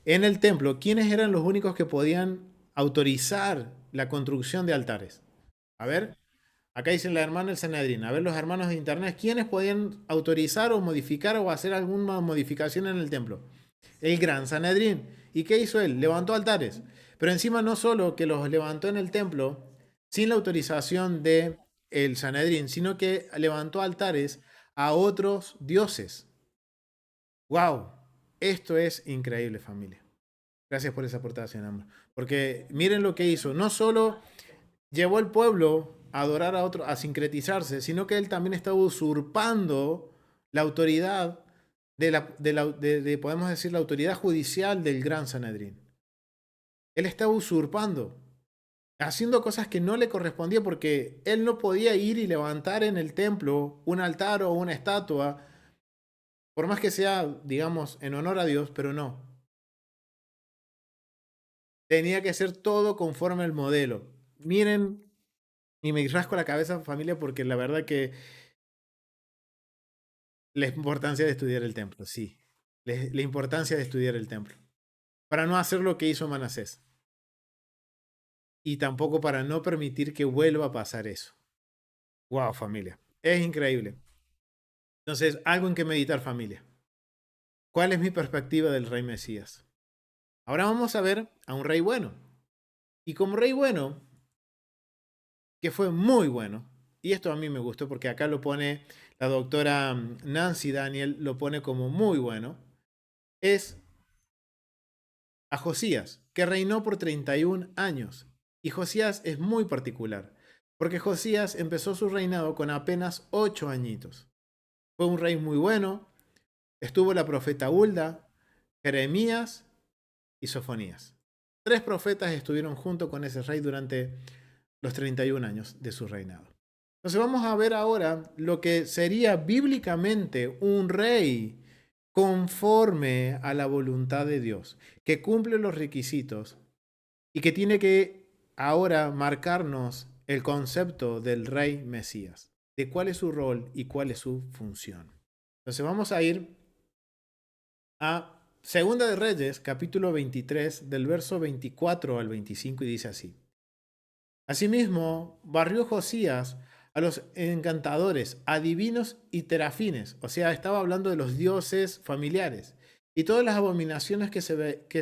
A: en el templo, ¿quiénes eran los únicos que podían autorizar la construcción de altares? A ver, acá dicen la hermana del Sanedrín. A ver, los hermanos de internet, ¿quiénes podían autorizar o modificar o hacer alguna modificación en el templo? El gran Sanedrín. ¿Y qué hizo él? Levantó altares. Pero encima no solo que los levantó en el templo sin la autorización de el Sanedrín, sino que levantó altares a otros dioses. ¡Wow! Esto es increíble, familia. Gracias por esa aportación, amor. Porque miren lo que hizo. No solo llevó al pueblo a adorar a otro, a sincretizarse, sino que él también estaba usurpando la autoridad podemos decir, la autoridad judicial del Gran Sanedrín. Él estaba usurpando, haciendo cosas que no le correspondía porque él no podía ir y levantar en el templo un altar o una estatua, por más que sea, digamos, en honor a Dios, pero no. Tenía que ser todo conforme al modelo. Miren, y me rasco la cabeza, familia, porque la verdad que la importancia de estudiar el templo, sí. La importancia de estudiar el templo. Para no hacer lo que hizo Manasés. Y tampoco para no permitir que vuelva a pasar eso. Wow, familia. Es increíble. Entonces, algo en que meditar, familia. ¿Cuál es mi perspectiva del rey Mesías? Ahora vamos a ver a un rey bueno. Y como rey bueno, que fue muy bueno, y esto a mí me gustó porque acá lo pone la doctora Nancy Daniel, lo pone como muy bueno, es a Josías, que reinó por 31 años. Y Josías es muy particular, porque Josías empezó su reinado con apenas 8 añitos. Fue un rey muy bueno, estuvo la profeta Hulda, Jeremías y Sofonías. Tres profetas estuvieron junto con ese rey durante los 31 años de su reinado. Entonces vamos a ver ahora lo que sería bíblicamente un rey conforme a la voluntad de Dios, que cumple los requisitos y que tiene que ahora marcarnos el concepto del rey Mesías, de cuál es su rol y cuál es su función. Entonces vamos a ir a Segunda de Reyes, capítulo 23, del verso 24 al 25, y dice así. Asimismo, barrió Josías a los encantadores, adivinos y terafines, o sea, estaba hablando de los dioses familiares, y todas las abominaciones que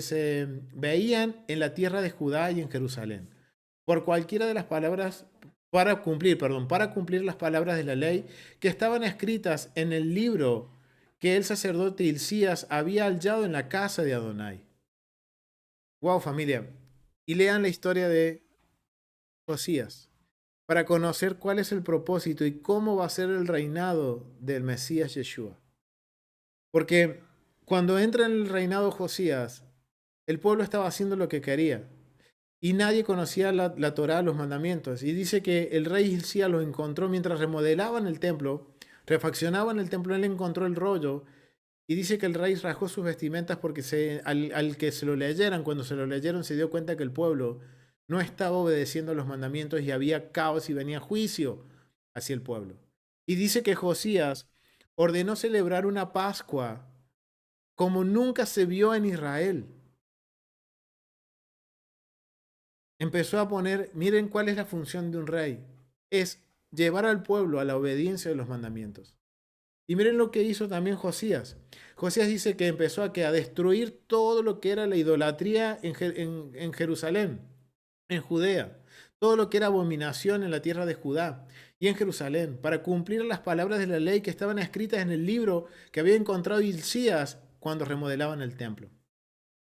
A: se veían en la tierra de Judá y en Jerusalén, por cualquiera de las palabras, para cumplir las palabras de la ley que estaban escritas en el libro que el sacerdote Hilcías había hallado en la casa de Adonai. Wow, familia. Y lean la historia de Josías para conocer cuál es el propósito y cómo va a ser el reinado del Mesías Yeshua. Porque cuando entra en el reinado Josías, el pueblo estaba haciendo lo que quería y nadie conocía la Torá, los mandamientos. Y dice que el rey Hilcías los encontró mientras remodelaban el templo, refaccionaban el templo, él encontró el rollo. Y dice que el rey rasgó sus vestimentas porque al que se lo leyeran, cuando se lo leyeron, se dio cuenta que el pueblo no estaba obedeciendo los mandamientos y había caos y venía juicio hacia el pueblo. Y dice que Josías ordenó celebrar una Pascua como nunca se vio en Israel. Empezó a poner, miren cuál es la función de un rey, es llevar al pueblo a la obediencia de los mandamientos. Y miren lo que hizo también Josías. Josías dice que empezó a destruir todo lo que era la idolatría en Jerusalén, en Judea, todo lo que era abominación en la tierra de Judá y en Jerusalén, para cumplir las palabras de la ley que estaban escritas en el libro que había encontrado Hilcías cuando remodelaban el templo.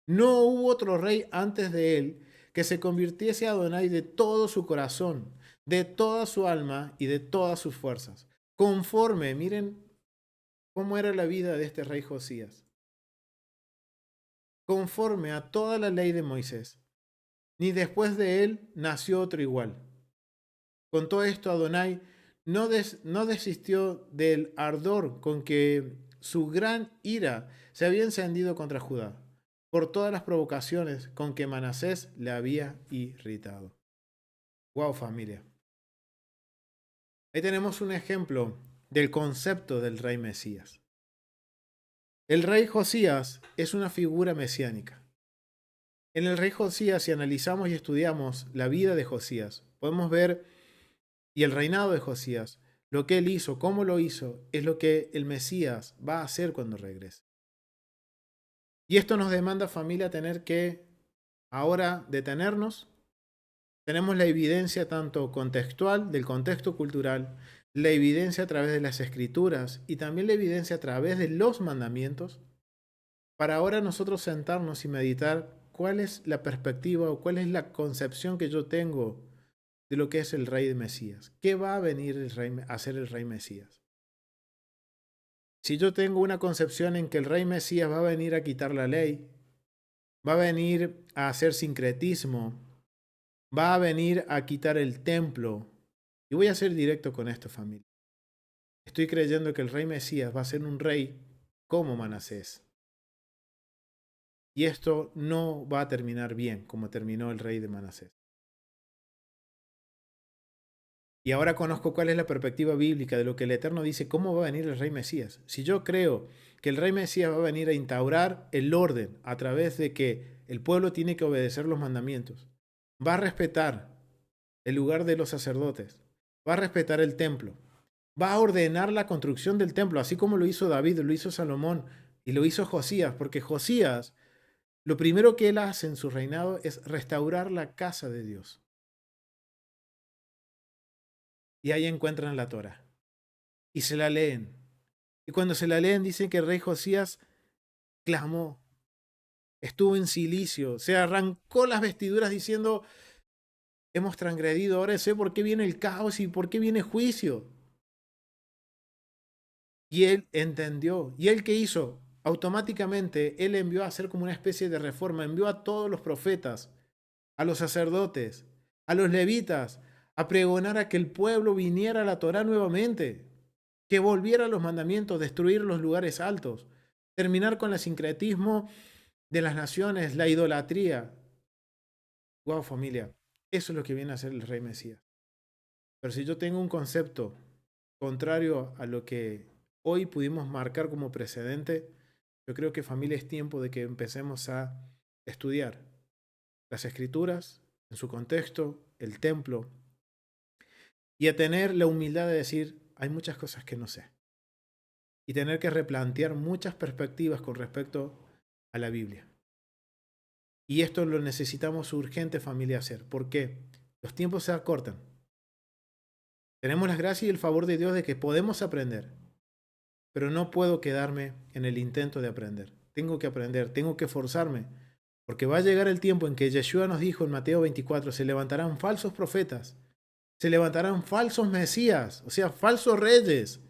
A: No hubo otro rey antes de él que se convirtiese a Adonai de todo su corazón, de toda su alma y de todas sus fuerzas. Conforme, miren cómo era la vida de este rey Josías. Conforme a toda la ley de Moisés, ni después de él nació otro igual. Con todo esto, Adonai no desistió del ardor con que su gran ira se había encendido contra Judá, por todas las provocaciones con que Manasés le había irritado. Wow, familia. Ahí tenemos un ejemplo del concepto del rey Mesías. El rey Josías es una figura mesiánica. En el rey Josías, si analizamos y estudiamos la vida de Josías, podemos ver, y el reinado de Josías, lo que él hizo, cómo lo hizo, es lo que el Mesías va a hacer cuando regrese. Y esto nos demanda, familia, tener que ahora detenernos. Tenemos la evidencia tanto contextual, del contexto cultural, la evidencia a través de las escrituras y también la evidencia a través de los mandamientos, para ahora nosotros sentarnos y meditar cuál es la perspectiva o cuál es la concepción que yo tengo de lo que es el rey de Mesías. ¿Qué va a venir a ser el rey Mesías? Si yo tengo una concepción en que el rey Mesías va a venir a quitar la ley, va a venir a hacer sincretismo, va a venir a quitar el templo, y voy a ser directo con esto, familia. Estoy creyendo que el rey Mesías va a ser un rey como Manasés. Y esto no va a terminar bien como terminó el rey de Manasés. Y ahora conozco cuál es la perspectiva bíblica de lo que el Eterno dice, cómo va a venir el rey Mesías. Si yo creo que el rey Mesías va a venir a instaurar el orden a través de que el pueblo tiene que obedecer los mandamientos, va a respetar el lugar de los sacerdotes, va a respetar el templo, va a ordenar la construcción del templo, así como lo hizo David, lo hizo Salomón y lo hizo Josías, porque Josías, lo primero que él hace en su reinado es restaurar la casa de Dios. Y ahí encuentran la Torá y se la leen. Y cuando se la leen dicen que el rey Josías clamó, estuvo en cilicio, se arrancó las vestiduras diciendo, hemos transgredido, ahora sé por qué viene el caos y por qué viene juicio. Y él entendió. ¿Y él qué hizo? Automáticamente él envió a hacer como una especie de reforma, envió a todos los profetas, a los sacerdotes, a los levitas, a pregonar a que el pueblo viniera a la Torá nuevamente, que volviera a los mandamientos, destruir los lugares altos, terminar con el sincretismo de las naciones, la idolatría. Wow, familia, eso es lo que viene a hacer el rey Mesías. Pero si yo tengo un concepto contrario a lo que hoy pudimos marcar como precedente, yo creo que familia es tiempo de que empecemos a estudiar las escrituras en su contexto, el templo, y a tener la humildad de decir, hay muchas cosas que no sé. Y tener que replantear muchas perspectivas con respecto a la Biblia. Y esto lo necesitamos urgente familia hacer. ¿Por qué? Los tiempos se acortan. Tenemos la gracia y el favor de Dios de que podemos aprender, pero no puedo quedarme en el intento de aprender. Tengo que aprender, tengo que forzarme, porque va a llegar el tiempo en que Yeshua nos dijo en Mateo 24, se levantarán falsos profetas, se levantarán falsos mesías, o sea, falsos reyes.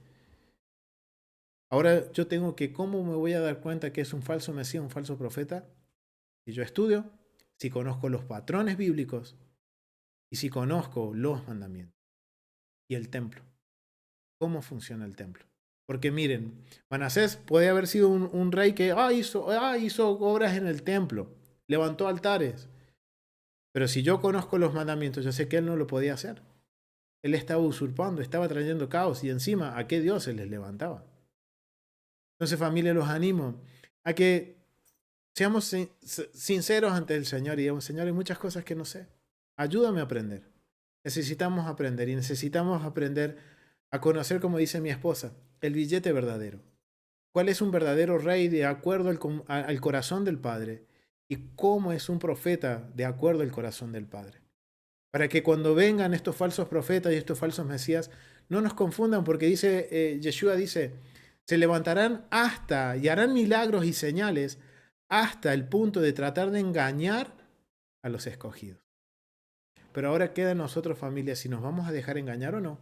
A: Ahora yo tengo que, ¿cómo me voy a dar cuenta que es un falso mesías, un falso profeta? Si yo estudio, si conozco los patrones bíblicos y si conozco los mandamientos y el templo. ¿Cómo funciona el templo? Porque miren, Manasés puede haber sido un rey que hizo obras en el templo, levantó altares. Pero si yo conozco los mandamientos, yo sé que él no lo podía hacer. Él estaba usurpando, estaba trayendo caos y encima, ¿a qué Dios se les levantaba? Entonces, familia, los animo a que seamos sinceros ante el Señor y digamos, Señor, hay muchas cosas que no sé. Ayúdame a aprender. Necesitamos aprender y necesitamos aprender a conocer, como dice mi esposa, el billete verdadero. ¿Cuál es un verdadero rey de acuerdo al corazón del Padre? ¿Y cómo es un profeta de acuerdo al corazón del Padre? Para que cuando vengan estos falsos profetas y estos falsos mesías, no nos confundan, porque Yeshua dice, se levantarán hasta y harán milagros y señales hasta el punto de tratar de engañar a los escogidos. Pero ahora queda en nosotros, familia, si nos vamos a dejar engañar o no.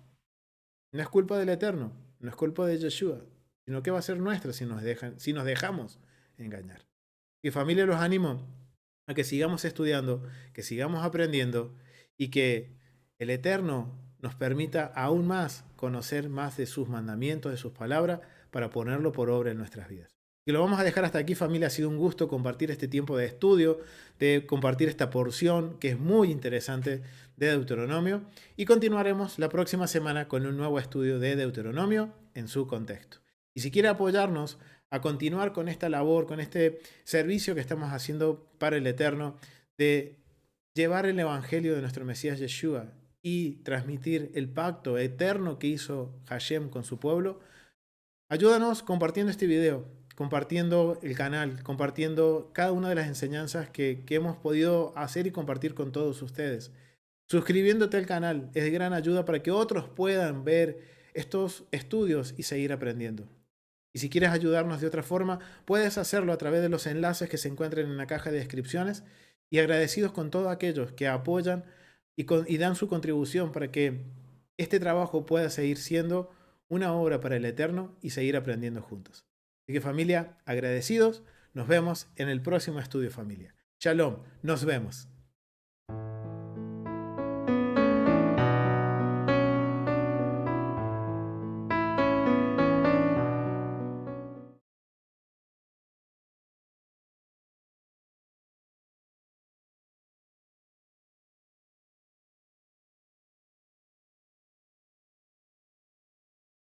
A: No es culpa del Eterno, no es culpa de Yeshua, sino que va a ser nuestra si nos dejamos engañar. Y familia, los animo a que sigamos estudiando, que sigamos aprendiendo y que el Eterno nos permita aún más conocer más de sus mandamientos, de sus palabras, para ponerlo por obra en nuestras vidas. Y lo vamos a dejar hasta aquí, familia. Ha sido un gusto compartir este tiempo de estudio, de compartir esta porción que es muy interesante de Deuteronomio. Y continuaremos la próxima semana con un nuevo estudio de Deuteronomio en su contexto. Y si quiere apoyarnos a continuar con esta labor, con este servicio que estamos haciendo para el Eterno, de llevar el Evangelio de nuestro Mesías Yeshua y transmitir el pacto eterno que hizo Hashem con su pueblo, ayúdanos compartiendo este video, compartiendo el canal, compartiendo cada una de las enseñanzas que hemos podido hacer y compartir con todos ustedes. Suscribiéndote al canal es de gran ayuda para que otros puedan ver estos estudios y seguir aprendiendo. Y si quieres ayudarnos de otra forma, puedes hacerlo a través de los enlaces que se encuentran en la caja de descripciones y agradecidos con todos aquellos que apoyan y dan su contribución para que este trabajo pueda seguir siendo una obra para el Eterno y seguir aprendiendo juntos. Así que familia, agradecidos, nos vemos en el próximo estudio familia. Shalom, nos vemos.